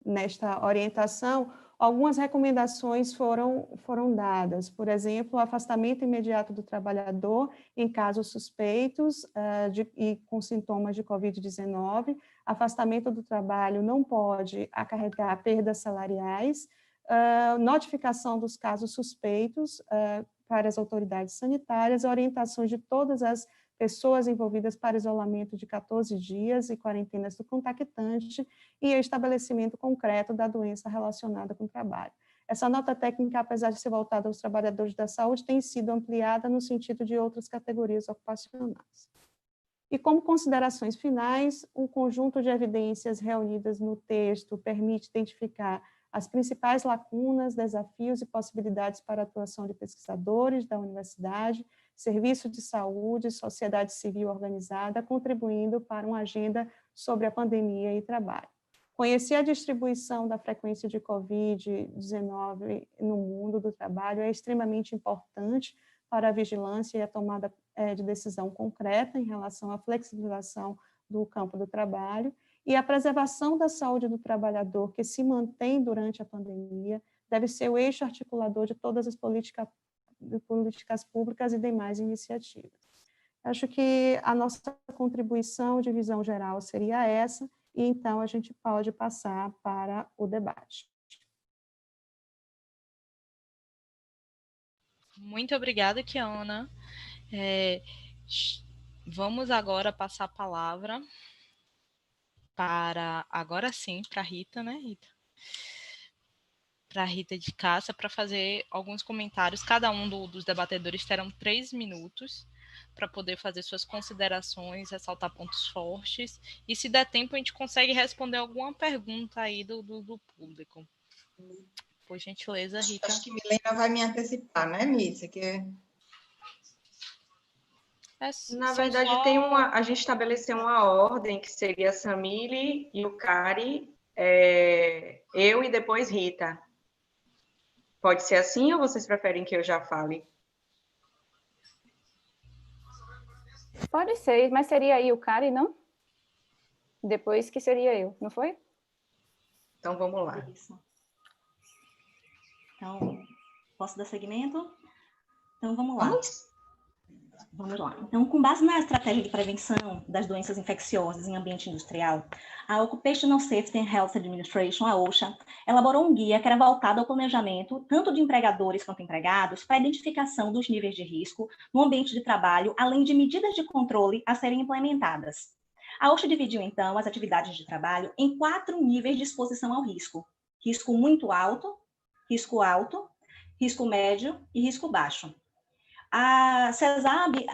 Nesta orientação, algumas recomendações foram dadas, por exemplo, o afastamento imediato do trabalhador em casos suspeitos e com sintomas de Covid-19, afastamento do trabalho não pode acarretar perdas salariais, notificação dos casos suspeitos para as autoridades sanitárias, orientações de todas as pessoas envolvidas para isolamento de 14 dias e quarentenas do contactante e estabelecimento concreto da doença relacionada com o trabalho. Essa nota técnica, apesar de ser voltada aos trabalhadores da saúde, tem sido ampliada no sentido de outras categorias ocupacionais. E como considerações finais, o conjunto de evidências reunidas no texto permite identificar as principais lacunas, desafios e possibilidades para a atuação de pesquisadores da universidade, serviço de saúde, sociedade civil organizada, contribuindo para uma agenda sobre a pandemia e trabalho. Conhecer a distribuição da frequência de Covid-19 no mundo do trabalho é extremamente importante para a vigilância e a tomada de decisão concreta em relação à flexibilização do campo do trabalho, e a preservação da saúde do trabalhador, que se mantém durante a pandemia, deve ser o eixo articulador de todas as de políticas públicas e demais iniciativas. Acho que a nossa contribuição de visão geral seria essa, e então a gente pode passar para o debate. Muito obrigada, Kiana. Vamos agora passar a palavra para, agora sim, para a Rita, né, Rita? Para a Rita de Cássia, para fazer alguns comentários. Cada um dos debatedores terão 3 minutos para poder fazer suas considerações, ressaltar pontos fortes, e se der tempo a gente consegue responder alguma pergunta aí do público. Por gentileza, Rita. Acho que Milena vai me antecipar, né, Mícia? Na verdade, a gente estabeleceu uma ordem, que seria a Samile e o Cari, eu e depois Rita. Pode ser assim ou vocês preferem que eu já fale? Pode ser, mas seria aí o Cari, não? Depois que seria eu, não foi? Então, vamos lá. Isso. Então, posso dar seguimento? Então, vamos lá. Vamos lá. Então, com base na estratégia de prevenção das doenças infecciosas em ambiente industrial, a Occupational Safety and Health Administration, a OSHA, elaborou um guia que era voltado ao planejamento, tanto de empregadores quanto empregados, para a identificação dos níveis de risco no ambiente de trabalho, além de medidas de controle a serem implementadas. A OSHA dividiu, então, as atividades de trabalho em 4 níveis de exposição ao risco: risco muito alto, risco médio e risco baixo. A CESAB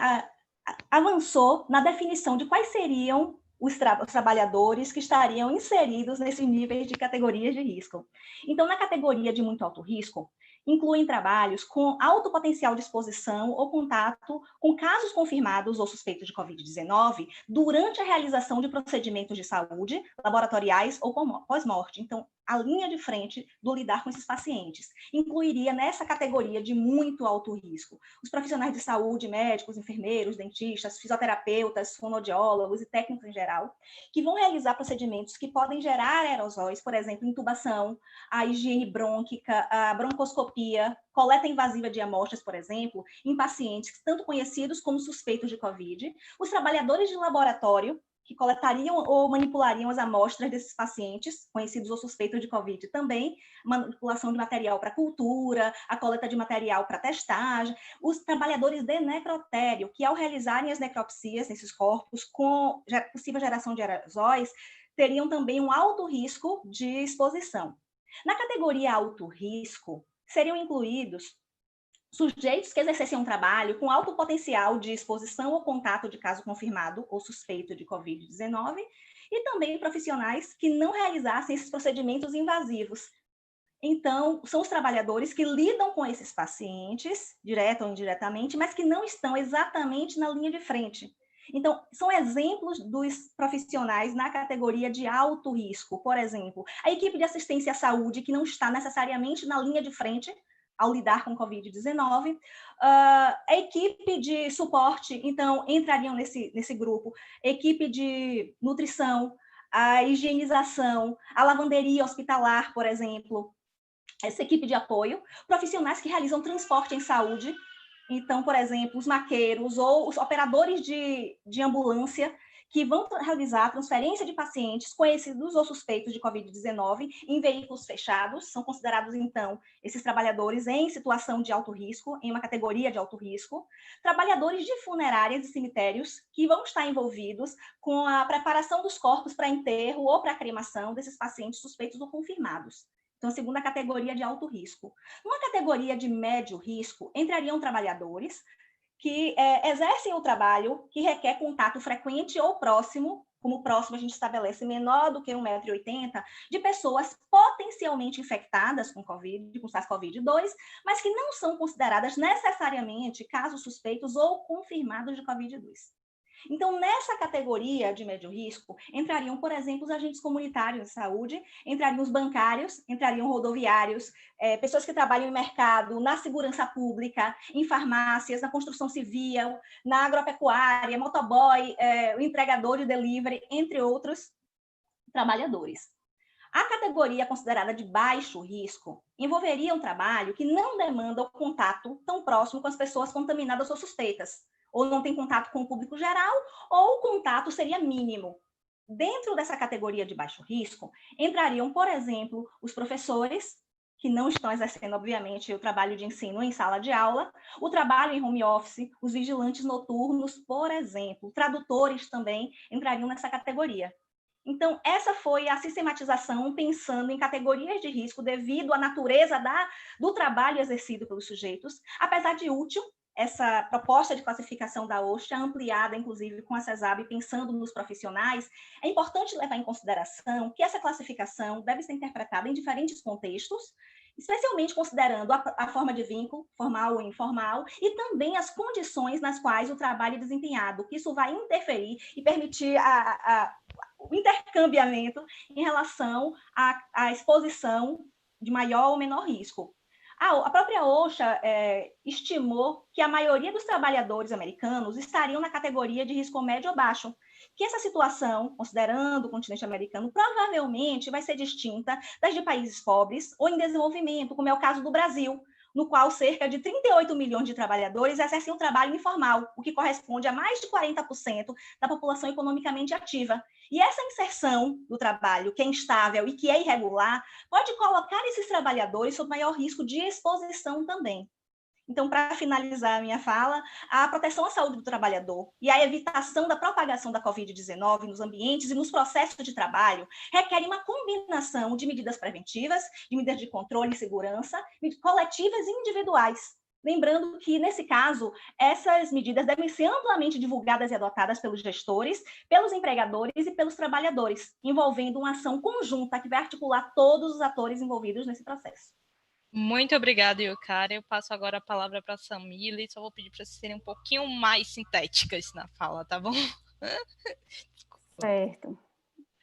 avançou na definição de quais seriam os trabalhadores que estariam inseridos nesses níveis de categorias de risco. Então, na categoria de muito alto risco, incluem trabalhos com alto potencial de exposição ou contato com casos confirmados ou suspeitos de Covid-19 durante a realização de procedimentos de saúde, laboratoriais ou pós-morte. Então, a linha de frente do lidar com esses pacientes incluiria nessa categoria de muito alto risco os profissionais de saúde, médicos, enfermeiros, dentistas, fisioterapeutas, fonoaudiólogos e técnicos em geral, que vão realizar procedimentos que podem gerar aerosóis, por exemplo, intubação, a higiene brônquica, a broncoscopia, coleta invasiva de amostras, por exemplo, em pacientes tanto conhecidos como suspeitos de Covid, os trabalhadores de laboratório, que coletariam ou manipulariam as amostras desses pacientes, conhecidos ou suspeitos de Covid também, manipulação de material para cultura, a coleta de material para testagem, os trabalhadores de necrotério, que ao realizarem as necropsias nesses corpos, com possível geração de aerosóis, teriam também um alto risco de exposição. Na categoria alto risco, seriam incluídos sujeitos que exercessem um trabalho com alto potencial de exposição ou contato de caso confirmado ou suspeito de Covid-19 e também profissionais que não realizassem esses procedimentos invasivos. Então, são os trabalhadores que lidam com esses pacientes, direto ou indiretamente, mas que não estão exatamente na linha de frente. Então, são exemplos dos profissionais na categoria de alto risco. Por exemplo, a equipe de assistência à saúde, que não está necessariamente na linha de frente ao lidar com Covid-19, a equipe de suporte, então, entrariam nesse grupo, equipe de nutrição, a higienização, a lavanderia hospitalar, por exemplo, essa equipe de apoio, profissionais que realizam transporte em saúde, então, por exemplo, os maqueiros ou os operadores de ambulância, que vão realizar a transferência de pacientes conhecidos ou suspeitos de Covid-19 em veículos fechados, são considerados, então, esses trabalhadores em situação de alto risco, em uma categoria de alto risco, trabalhadores de funerárias e cemitérios, que vão estar envolvidos com a preparação dos corpos para enterro ou para cremação desses pacientes suspeitos ou confirmados. Então, a segunda categoria de alto risco. Numa categoria de médio risco, entrariam trabalhadores que exercem o trabalho que requer contato frequente ou próximo, como próximo a gente estabelece menor do que 1,80 m, de pessoas potencialmente infectadas com Covid, com SARS-CoV-2, mas que não são consideradas necessariamente casos suspeitos ou confirmados de Covid-2. Então, nessa categoria de médio risco, entrariam, por exemplo, os agentes comunitários de saúde, entrariam os bancários, entrariam rodoviários, pessoas que trabalham em mercado, na segurança pública, em farmácias, na construção civil, na agropecuária, motoboy, o entregador de delivery, entre outros trabalhadores. A categoria considerada de baixo risco envolveria um trabalho que não demanda o contato tão próximo com as pessoas contaminadas ou suspeitas, ou não tem contato com o público geral, ou o contato seria mínimo. Dentro dessa categoria de baixo risco, entrariam, por exemplo, os professores, que não estão exercendo, obviamente, o trabalho de ensino em sala de aula, o trabalho em home office, os vigilantes noturnos, por exemplo, tradutores também entrariam nessa categoria. Então, essa foi a sistematização pensando em categorias de risco devido à natureza do trabalho exercido pelos sujeitos, apesar de útil, essa proposta de classificação da OSHA, ampliada, inclusive, com a CESAB, pensando nos profissionais, é importante levar em consideração que essa classificação deve ser interpretada em diferentes contextos, especialmente considerando a forma de vínculo, formal ou informal, e também as condições nas quais o trabalho é desempenhado, que isso vai interferir e permitir o intercambiamento em relação à exposição de maior ou menor risco. A própria OSHA estimou que a maioria dos trabalhadores americanos estariam na categoria de risco médio ou baixo, que essa situação, considerando o continente americano, provavelmente vai ser distinta das de países pobres ou em desenvolvimento, como é o caso do Brasil, no qual cerca de 38 milhões de trabalhadores exercem um trabalho informal, o que corresponde a mais de 40% da população economicamente ativa. E essa inserção do trabalho, que é instável e que é irregular, pode colocar esses trabalhadores sob maior risco de exposição também. Então, para finalizar a minha fala, a proteção à saúde do trabalhador e a evitação da propagação da Covid-19 nos ambientes e nos processos de trabalho requerem uma combinação de medidas preventivas, de medidas de controle e segurança, coletivas e individuais. Lembrando que, nesse caso, essas medidas devem ser amplamente divulgadas e adotadas pelos gestores, pelos empregadores e pelos trabalhadores, envolvendo uma ação conjunta que vai articular todos os atores envolvidos nesse processo. Muito obrigada, Yucara. Eu passo agora a palavra para a Samile. Só vou pedir para vocês serem um pouquinho mais sintéticas na fala, tá bom? Certo.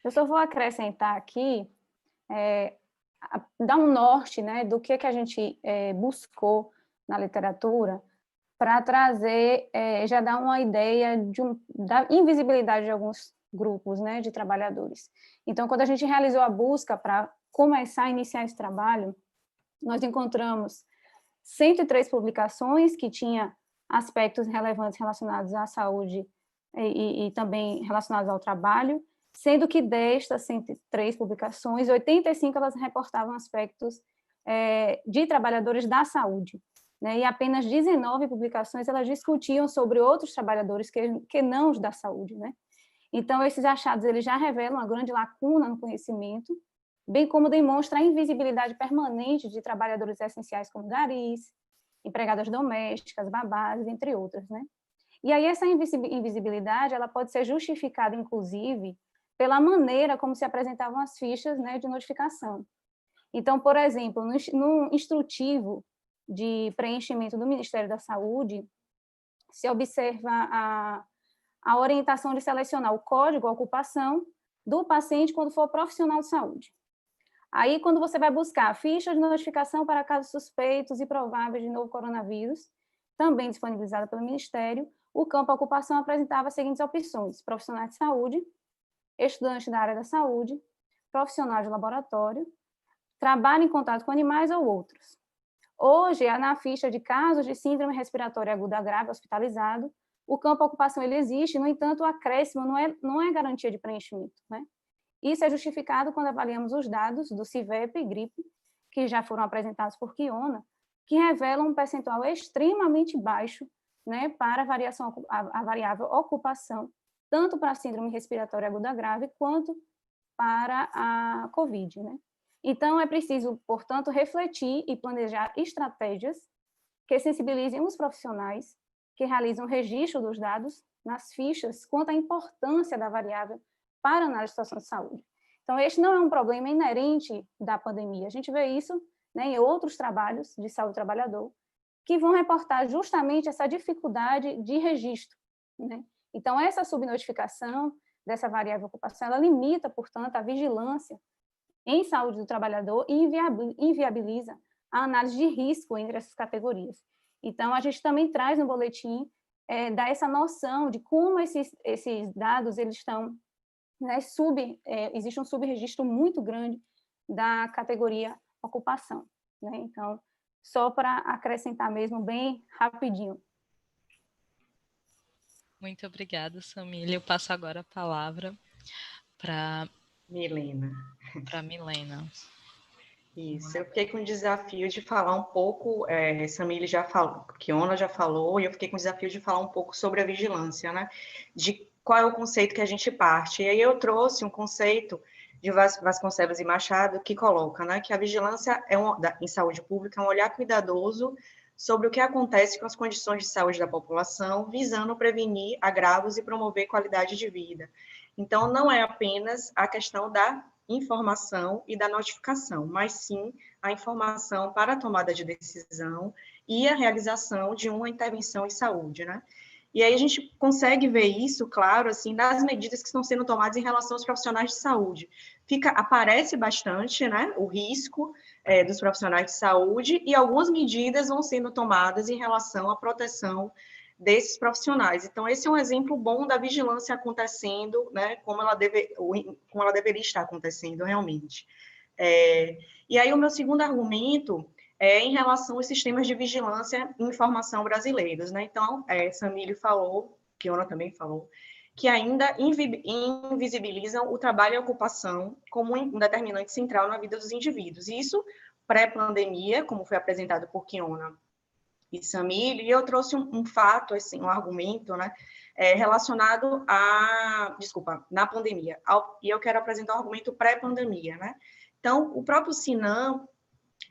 Eu só vou acrescentar aqui, dar um norte, né, do que a gente buscou na literatura para trazer, já dar uma ideia da invisibilidade de alguns grupos, né, de trabalhadores. Então, quando a gente realizou a busca para começar a iniciar esse trabalho, nós encontramos 103 publicações que tinham aspectos relevantes relacionados à saúde e também relacionados ao trabalho, sendo que destas 103 publicações, 85 elas reportavam aspectos de trabalhadores da saúde, né? E apenas 19 publicações elas discutiam sobre outros trabalhadores que não os da saúde, né? Então, esses achados eles já revelam uma grande lacuna no conhecimento, bem como demonstra a invisibilidade permanente de trabalhadores essenciais como garis, empregadas domésticas, babás, entre outras, né? E aí essa invisibilidade ela pode ser justificada, inclusive, pela maneira como se apresentavam as fichas, né, de notificação. Então, por exemplo, no instrutivo de preenchimento do Ministério da Saúde, se observa a orientação de selecionar o código, a ocupação do paciente quando for profissional de saúde. Aí, quando você vai buscar a ficha de notificação para casos suspeitos e prováveis de novo coronavírus, também disponibilizada pelo Ministério, o campo ocupação apresentava as seguintes opções: profissionais de saúde, estudante da área da saúde, profissional de laboratório, trabalho em contato com animais ou outros. Hoje, na ficha de casos de síndrome respiratória aguda grave hospitalizado, o campo ocupação ele existe, no entanto, o acréscimo não é garantia de preenchimento, né? Isso é justificado quando avaliamos os dados do CIVEP e GRIP, que já foram apresentados por Kiona, que revelam um percentual extremamente baixo, né, para a variável ocupação, tanto para a síndrome respiratória aguda grave, quanto para a COVID, né? Então, é preciso, portanto, refletir e planejar estratégias que sensibilizem os profissionais que realizam registro dos dados nas fichas quanto à importância da variável para análise de situação de saúde. Então, este não é um problema inerente da pandemia. A gente vê isso, né, em outros trabalhos de saúde do trabalhador, que vão reportar justamente essa dificuldade de registro, né? Então, essa subnotificação dessa variável ocupação, ela limita, portanto, a vigilância em saúde do trabalhador e inviabiliza a análise de risco entre essas categorias. Então, a gente também traz no boletim, dá essa noção de como esses dados eles estão, né, existe um subregistro muito grande da categoria ocupação, né? Então, só para acrescentar mesmo bem rapidinho. Muito obrigada, Samília. Eu passo agora a palavra para Milena. Isso, eu fiquei com o desafio de falar um pouco, Samília já falou, Kiona já falou, e eu fiquei com o desafio de falar um pouco sobre a vigilância, né? De qual é o conceito que a gente parte. E aí eu trouxe um conceito de Vasconcelos e Machado, que coloca, né, que a vigilância em saúde pública é um olhar cuidadoso sobre o que acontece com as condições de saúde da população, visando prevenir agravos e promover qualidade de vida. Então, não é apenas a questão da informação e da notificação, mas sim a informação para a tomada de decisão e a realização de uma intervenção em saúde, né? E aí a gente consegue ver isso, claro, assim, nas medidas que estão sendo tomadas em relação aos profissionais de saúde. Aparece bastante, né, o risco dos profissionais de saúde e algumas medidas vão sendo tomadas em relação à proteção desses profissionais. Então, esse é um exemplo bom da vigilância acontecendo, né, como ela deveria estar acontecendo realmente. E aí o meu segundo argumento é em relação aos sistemas de vigilância e informação brasileiros, né? Então, Samília falou, Kiona também falou, que ainda invisibilizam o trabalho e a ocupação como um determinante central na vida dos indivíduos. Isso pré-pandemia, como foi apresentado por Kiona e Samília, e eu trouxe um fato, assim, um argumento, né, relacionado na pandemia, e eu quero apresentar um argumento pré-pandemia, né? Então, o próprio Sinam,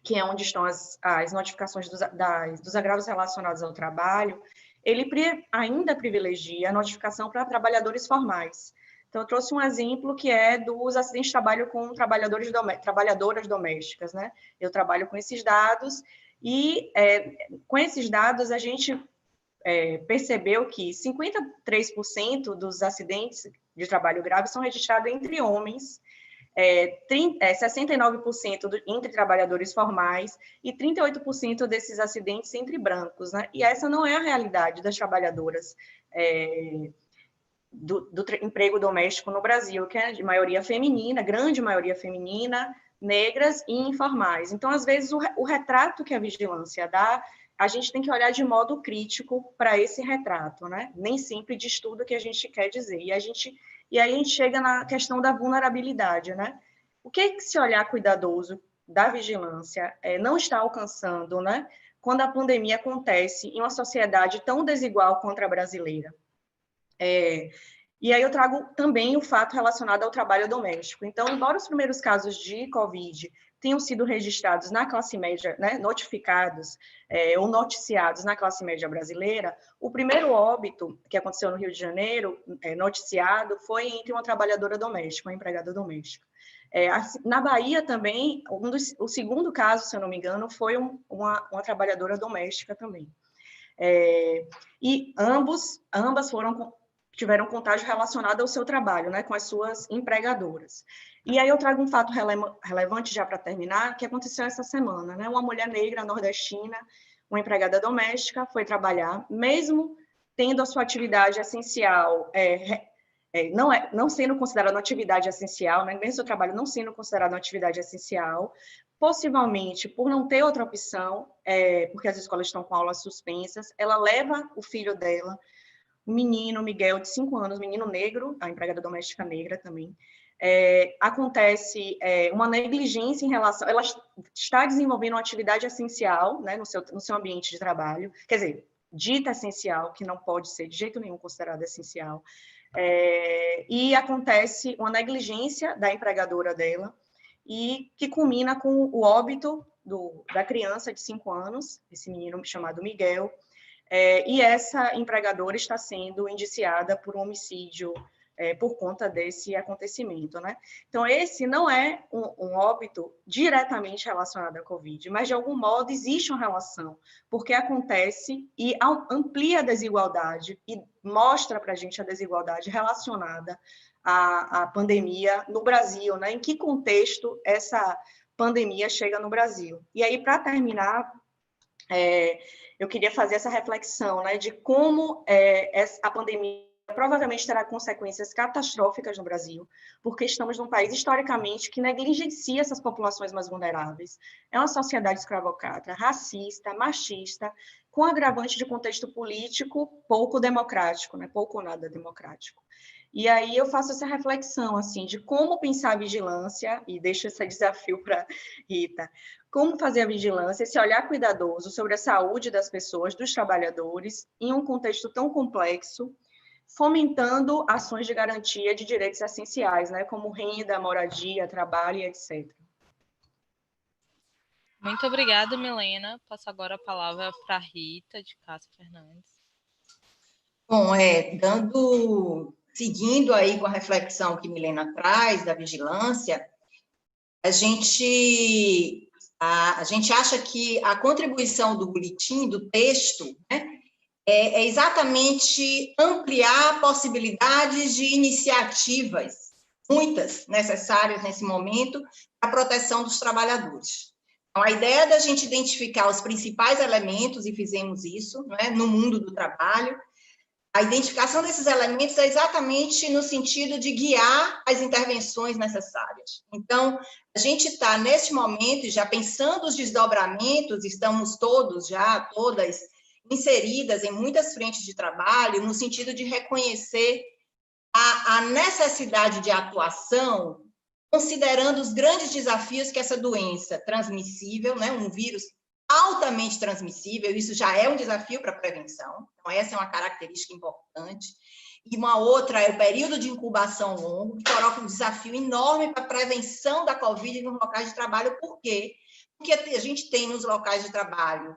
que é onde estão as notificações dos agravos relacionados ao trabalho, ele ainda privilegia a notificação para trabalhadores formais. Então, eu trouxe um exemplo que é dos acidentes de trabalho com trabalhadoras domésticas, né? Eu trabalho com esses dados e, com esses dados, a gente percebeu que 53% dos acidentes de trabalho grave são registrados entre homens, 69% entre trabalhadores formais e 38% desses acidentes entre brancos, né? E essa não é a realidade das trabalhadoras do emprego doméstico no Brasil, que é de maioria feminina, grande maioria feminina, negras e informais. Então, às vezes, o retrato que a vigilância dá, a gente tem que olhar de modo crítico para esse retrato, né? Nem sempre diz tudo o que a gente quer dizer. E aí a gente chega na questão da vulnerabilidade, né? O que esse olhar cuidadoso da vigilância não está alcançando, né? Quando a pandemia acontece em uma sociedade tão desigual quanto a brasileira. E aí eu trago também o fato relacionado ao trabalho doméstico. Então, embora os primeiros casos de Covid tenham sido registrados na classe média, né, notificados ou noticiados na classe média brasileira, o primeiro óbito que aconteceu no Rio de Janeiro, noticiado, foi entre uma trabalhadora doméstica, uma empregada doméstica. Na Bahia também, o segundo caso, se eu não me engano, foi uma trabalhadora doméstica também. E ambas tiveram contágio relacionado ao seu trabalho, né, com as suas empregadoras. E aí eu trago um fato relevante já para terminar, que aconteceu essa semana, né? Uma mulher negra nordestina, uma empregada doméstica, foi trabalhar, mesmo tendo a sua atividade essencial, não sendo considerada uma atividade essencial, né? Mesmo seu trabalho não sendo considerado uma atividade essencial, possivelmente por não ter outra opção, porque as escolas estão com aulas suspensas, ela leva o filho dela, um menino, Miguel, de 5 anos, menino negro, a empregada doméstica negra também, acontece uma negligência em relação... Ela está desenvolvendo uma atividade essencial, né, no seu ambiente de trabalho, quer dizer, dita essencial, que não pode ser de jeito nenhum considerada essencial, e acontece uma negligência da empregadora dela, e que culmina com o óbito da criança de 5 anos, esse menino chamado Miguel, e essa empregadora está sendo indiciada por um homicídio por conta desse acontecimento, né? Então, esse não é um óbito diretamente relacionado à Covid, mas, de algum modo, existe uma relação, porque acontece e amplia a desigualdade e mostra para a gente a desigualdade relacionada à pandemia no Brasil, né? Em que contexto essa pandemia chega no Brasil. E aí, para terminar, eu queria fazer essa reflexão, né, de como a pandemia provavelmente terá consequências catastróficas no Brasil, porque estamos num país, historicamente, que negligencia essas populações mais vulneráveis. É uma sociedade escravocrata, racista, machista, com agravante de contexto político pouco democrático, né? Pouco ou nada democrático. E aí eu faço essa reflexão, assim, de como pensar a vigilância, e deixo esse desafio para Rita, como fazer a vigilância, esse olhar cuidadoso sobre a saúde das pessoas, dos trabalhadores, em um contexto tão complexo, fomentando ações de garantia de direitos essenciais, né, como renda, moradia, trabalho, etc. Muito obrigada, Milena. Passo agora a palavra para a Rita, de Cássia Fernandes. Bom, seguindo aí com a reflexão que Milena traz da vigilância, a gente acha que a contribuição do boletim, do texto, né, é exatamente ampliar possibilidades de iniciativas, muitas necessárias nesse momento, para a proteção dos trabalhadores. Então, a ideia da gente identificar os principais elementos, e fizemos isso, né, no mundo do trabalho, a identificação desses elementos é exatamente no sentido de guiar as intervenções necessárias. Então, a gente está, neste momento, já pensando os desdobramentos, estamos todas inseridas em muitas frentes de trabalho, no sentido de reconhecer a necessidade de atuação, considerando os grandes desafios que essa doença transmissível, né, um vírus altamente transmissível, isso já é um desafio para a prevenção, então essa é uma característica importante, e uma outra é o período de incubação longo, que coloca um desafio enorme para a prevenção da Covid nos locais de trabalho. Por quê? Porque a gente tem nos locais de trabalho,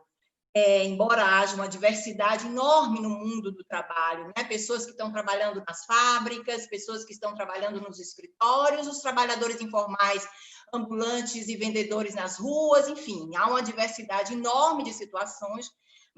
embora haja uma diversidade enorme no mundo do trabalho, né? Pessoas que estão trabalhando nas fábricas, pessoas que estão trabalhando nos escritórios, os trabalhadores informais, ambulantes e vendedores nas ruas, enfim, há uma diversidade enorme de situações.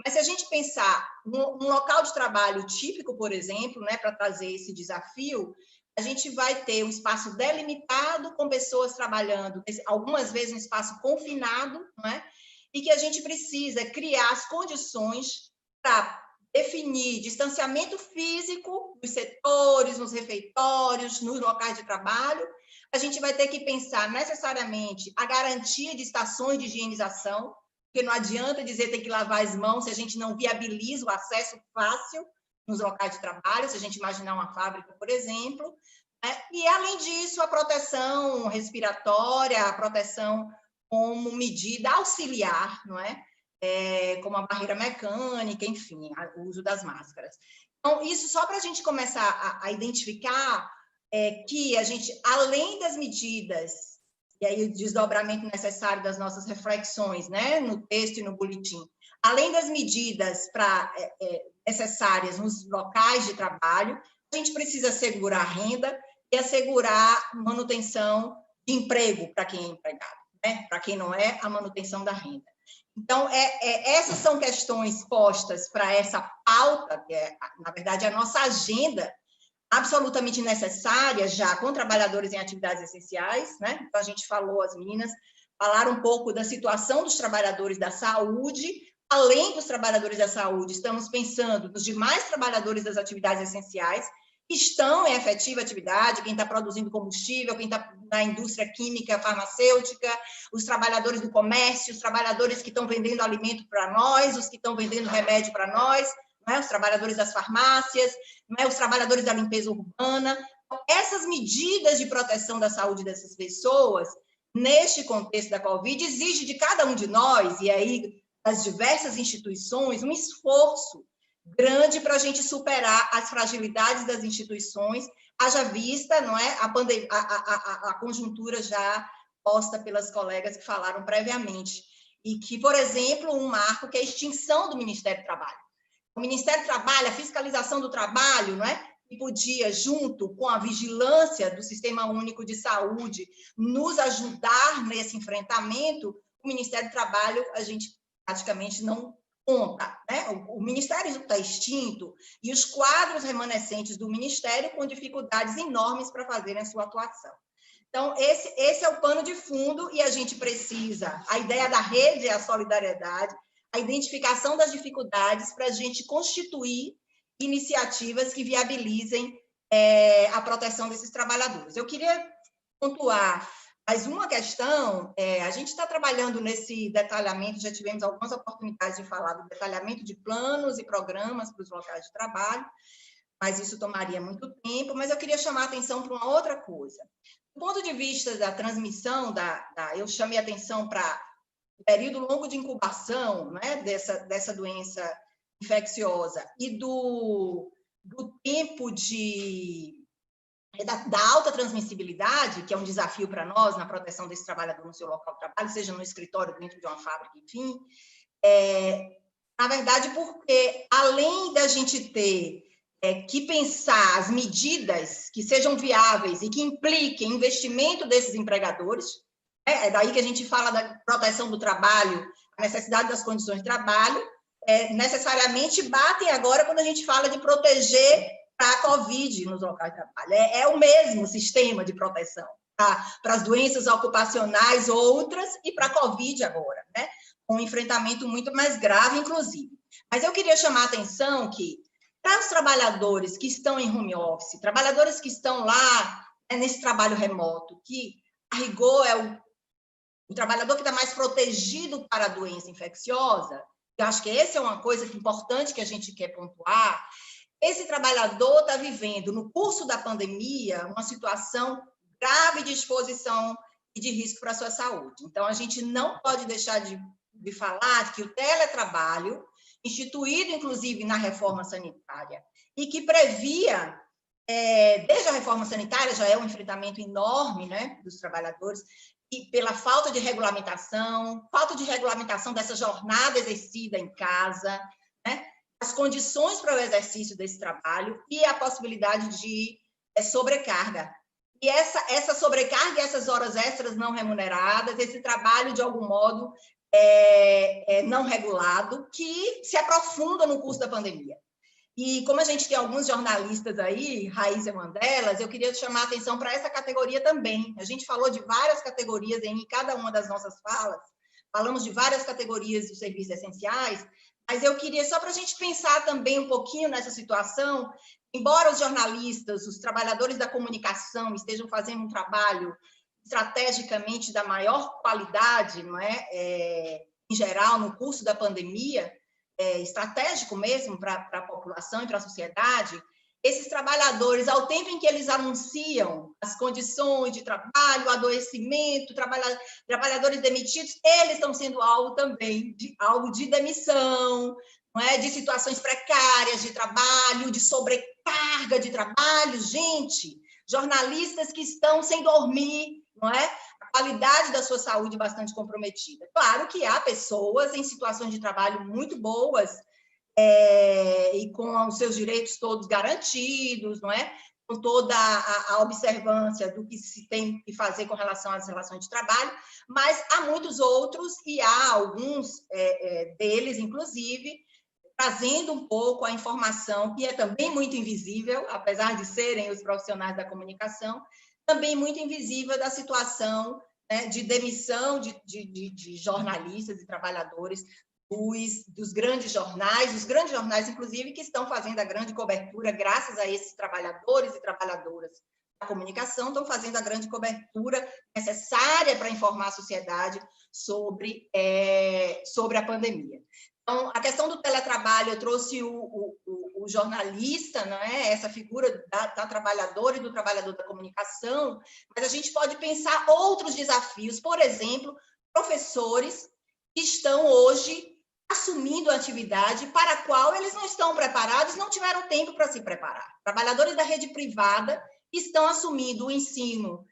Mas se a gente pensar num local de trabalho típico, por exemplo, né, para trazer esse desafio, a gente vai ter um espaço delimitado com pessoas trabalhando, algumas vezes um espaço confinado, não é? E que a gente precisa criar as condições para definir distanciamento físico nos setores, nos refeitórios, nos locais de trabalho. A gente vai ter que pensar necessariamente a garantia de estações de higienização, porque não adianta dizer que tem que lavar as mãos se a gente não viabiliza o acesso fácil nos locais de trabalho, se a gente imaginar uma fábrica, por exemplo. E, além disso, a proteção respiratória, a proteção como medida auxiliar, não é? Como a barreira mecânica, enfim, o uso das máscaras. Então, isso só para a gente começar a identificar que a gente, além das medidas, e aí o desdobramento necessário das nossas reflexões, né, no texto e no boletim, além das medidas necessárias nos locais de trabalho, a gente precisa assegurar renda e assegurar manutenção de emprego para quem é empregado, né? Para quem não é, a manutenção da renda. Então, essas são questões postas para essa pauta, que é, na verdade, a nossa agenda absolutamente necessária já com trabalhadores em atividades essenciais, né? Então, a gente falou, as meninas falaram um pouco da situação dos trabalhadores da saúde. Além dos trabalhadores da saúde, estamos pensando nos demais trabalhadores das atividades essenciais, que estão em efetiva atividade, quem está produzindo combustível, quem está na indústria química, farmacêutica, os trabalhadores do comércio, os trabalhadores que estão vendendo alimento para nós, os que estão vendendo remédio para nós, os trabalhadores das farmácias, os trabalhadores da limpeza urbana. Essas medidas de proteção da saúde dessas pessoas, neste contexto da Covid, exigem de cada um de nós, e aí das diversas instituições, um esforço grande para a gente superar as fragilidades das instituições, haja vista, não é, a conjuntura já posta pelas colegas que falaram previamente, e que, por exemplo, um marco que é a extinção do Ministério do Trabalho. O Ministério do Trabalho, a fiscalização do trabalho, não é? Que podia, junto com a vigilância do Sistema Único de Saúde, nos ajudar nesse enfrentamento, o Ministério do Trabalho, a gente praticamente não conta, né? O Ministério está extinto e os quadros remanescentes do Ministério com dificuldades enormes para fazerem a sua atuação. Então, esse é o pano de fundo e a gente precisa, a ideia da rede é a solidariedade, a identificação das dificuldades para a gente constituir iniciativas que viabilizem a proteção desses trabalhadores. Eu queria pontuar mais uma questão. A gente está trabalhando nesse detalhamento, já tivemos algumas oportunidades de falar do detalhamento de planos e programas para os locais de trabalho, mas isso tomaria muito tempo, mas eu queria chamar a atenção para uma outra coisa. Do ponto de vista da transmissão, eu chamei a atenção para o período longo de incubação, né, dessa doença infecciosa e do tempo da alta transmissibilidade, que é um desafio para nós na proteção desse trabalhador no seu local de trabalho, seja no escritório, dentro de uma fábrica, enfim. Na verdade, porque além da gente ter que pensar as medidas que sejam viáveis e que impliquem investimento desses empregadores, é daí que a gente fala da proteção do trabalho, a necessidade das condições de trabalho, necessariamente batem agora quando a gente fala de proteger para a Covid nos locais de trabalho. É o mesmo sistema de proteção para as doenças ocupacionais outras e para a Covid agora, né? Com um enfrentamento muito mais grave, inclusive. Mas eu queria chamar a atenção que, para os trabalhadores que estão em home office, trabalhadores que estão lá nesse trabalho remoto, que, a rigor, é o trabalhador que está mais protegido para a doença infecciosa, eu acho que essa é uma coisa importante que a gente quer pontuar. Esse trabalhador está vivendo, no curso da pandemia, uma situação grave de exposição e de risco para a sua saúde. Então, a gente não pode deixar de falar que o teletrabalho, instituído, inclusive, na reforma sanitária, e que previa, desde a reforma sanitária, já é um enfrentamento enorme, né, dos trabalhadores, e pela falta de regulamentação dessa jornada exercida em casa, né, as condições para o exercício desse trabalho e a possibilidade de sobrecarga. E essa sobrecarga e essas horas extras não remuneradas, esse trabalho, de algum modo, não regulado, que se aprofunda no curso da pandemia. E como a gente tem alguns jornalistas aí, Raiz é uma delas, eu queria chamar a atenção para essa categoria também. A gente falou de várias categorias em cada uma das nossas falas, falamos de várias categorias dos serviços essenciais, mas eu queria, só para a gente pensar também um pouquinho nessa situação, embora os jornalistas, os trabalhadores da comunicação estejam fazendo um trabalho estrategicamente da maior qualidade, não é? Em geral, no curso da pandemia, estratégico mesmo para a população e para a sociedade, esses trabalhadores, ao tempo em que eles anunciam as condições de trabalho, adoecimento, trabalhadores demitidos, eles estão sendo alvo também de demissão, não é? De situações precárias de trabalho, de sobrecarga de trabalho. Gente, jornalistas que estão sem dormir, não é? A qualidade da sua saúde bastante comprometida. Claro que há pessoas em situações de trabalho muito boas e com os seus direitos todos garantidos, não é? Com toda a observância do que se tem que fazer com relação às relações de trabalho, mas há muitos outros, e há alguns deles, inclusive, trazendo um pouco a informação, que é também muito invisível, apesar de serem os profissionais da comunicação, também muito invisível da situação, né, de demissão de jornalistas e trabalhadores dos grandes jornais, inclusive, que estão fazendo a grande cobertura, graças a esses trabalhadores e trabalhadoras da comunicação, estão fazendo a grande cobertura necessária para informar a sociedade sobre a pandemia. Então, a questão do teletrabalho, eu trouxe o jornalista, não é? Essa figura da trabalhadora e do trabalhador da comunicação, mas a gente pode pensar outros desafios, por exemplo, professores que estão hoje assumindo a atividade para a qual eles não estão preparados, não tiveram tempo para se preparar. Trabalhadores da rede privada estão assumindo o ensino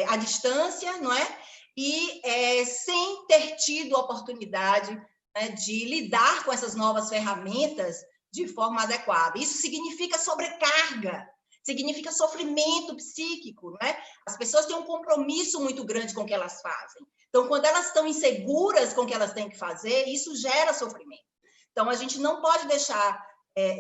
à distância, não é? E sem ter tido oportunidade, né, de lidar com essas novas ferramentas de forma adequada. Isso significa sobrecarga, significa sofrimento psíquico, né? As pessoas têm um compromisso muito grande com o que elas fazem. Então, quando elas estão inseguras com o que elas têm que fazer, isso gera sofrimento. Então, a gente não pode deixar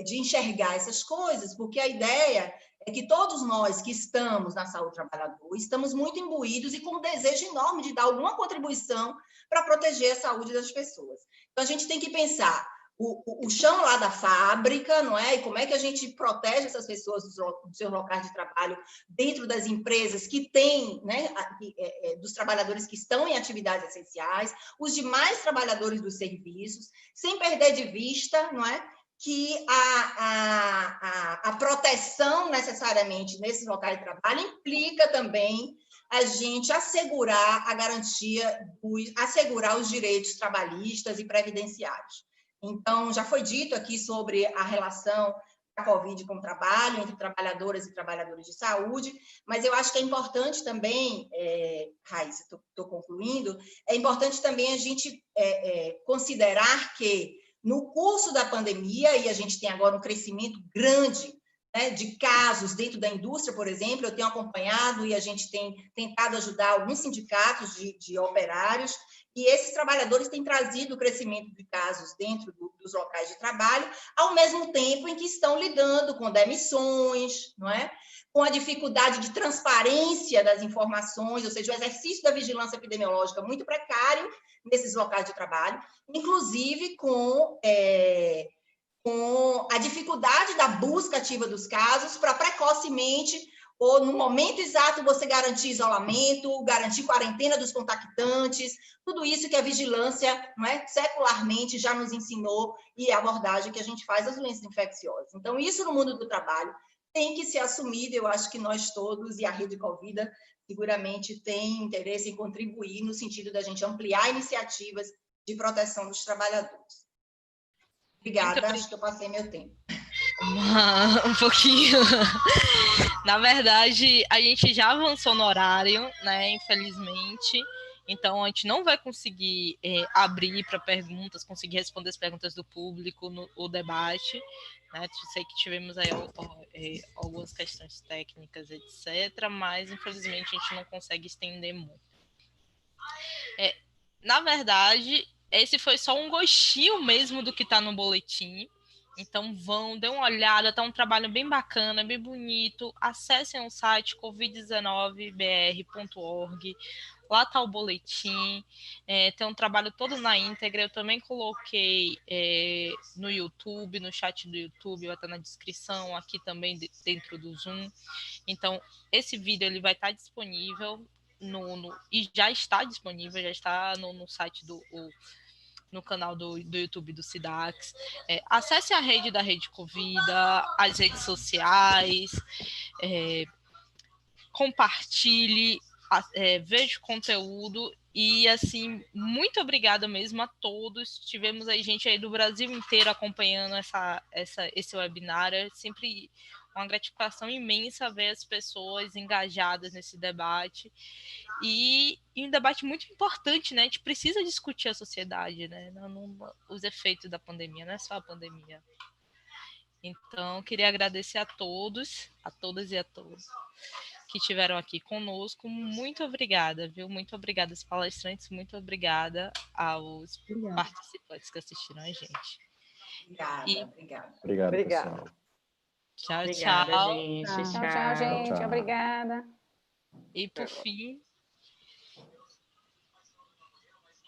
de enxergar essas coisas, porque a ideia é que todos nós que estamos na saúde do trabalhador estamos muito imbuídos e com um desejo enorme de dar alguma contribuição para proteger a saúde das pessoas. Então, a gente tem que pensar o chão lá da fábrica, não é? E como é que a gente protege essas pessoas dos seus locais de trabalho dentro das empresas que têm, né, dos trabalhadores que estão em atividades essenciais, os demais trabalhadores dos serviços, sem perder de vista, não é, que a proteção necessariamente nesses locais de trabalho implica também a gente assegurar a garantia, assegurar os direitos trabalhistas e previdenciários. Então, já foi dito aqui sobre a relação da Covid com o trabalho, entre trabalhadoras e trabalhadores de saúde, mas eu acho que é importante também, Raíssa, estou concluindo, é importante também a gente considerar que, no curso da pandemia, e a gente tem agora um crescimento grande, né, de casos dentro da indústria, por exemplo, eu tenho acompanhado e a gente tem tentado ajudar alguns sindicatos de operários, e esses trabalhadores têm trazido o crescimento de casos dentro dos locais de trabalho, ao mesmo tempo em que estão lidando com demissões, não é? Com a dificuldade de transparência das informações, ou seja, o exercício da vigilância epidemiológica muito precário nesses locais de trabalho, inclusive com a dificuldade da busca ativa dos casos para precocemente ou no momento exato você garantir isolamento, garantir quarentena dos contactantes, tudo isso que a vigilância, não é, secularmente já nos ensinou e a abordagem que a gente faz das doenças infecciosas. Então, isso no mundo do trabalho tem que ser assumido, eu acho que nós todos e a Rede Covida seguramente tem interesse em contribuir no sentido da gente ampliar iniciativas de proteção dos trabalhadores. Obrigada, acho que eu passei meu tempo. Um pouquinho. Na verdade, a gente já avançou no horário, né? Infelizmente. Então, a gente não vai conseguir abrir para perguntas, conseguir responder as perguntas do público no debate. Né? Sei que tivemos aí algumas questões técnicas, etc., mas, infelizmente, a gente não consegue estender muito. Na verdade, esse foi só um gostinho mesmo do que está no boletim. Então dê uma olhada, tá um trabalho bem bacana, bem bonito. Acessem o site covid19br.org. Lá está o boletim, tem um trabalho todo na íntegra. Eu também coloquei no YouTube, no chat do YouTube, vai estar na descrição, aqui também dentro do Zoom. Então, esse vídeo ele vai estar disponível e já está disponível, já está no site no canal do YouTube do SIDAX. Acesse a rede da Rede Covida, as redes sociais, compartilhe, veja o conteúdo e, assim, muito obrigada mesmo a todos. Tivemos aí gente aí do Brasil inteiro acompanhando esse webinar. É sempre uma gratificação imensa ver as pessoas engajadas nesse debate. E um debate muito importante, né? A gente precisa discutir a sociedade, né? Os efeitos da pandemia, não é só a pandemia. Então, queria agradecer a todos, a todas e a todos que estiveram aqui conosco. Muito obrigada, viu? Muito obrigada aos palestrantes, muito obrigada aos participantes que assistiram a gente. Obrigada. Obrigado, pessoal. Tchau, obrigada, tchau. gente. Tchau, gente. Tchau. Obrigada. E, por fim,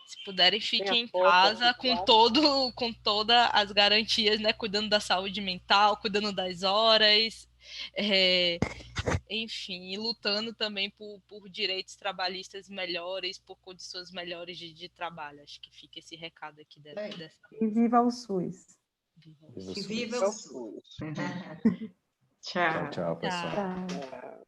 se puderem, fiquem em casa com todas as garantias, né? Cuidando da saúde mental, cuidando das horas, enfim, lutando também por direitos trabalhistas melhores, por condições melhores de trabalho. Acho que fica esse recado aqui dessa. E viva o SUS. Viva o SUS. Tchau. Tchau, pessoal. Tchau.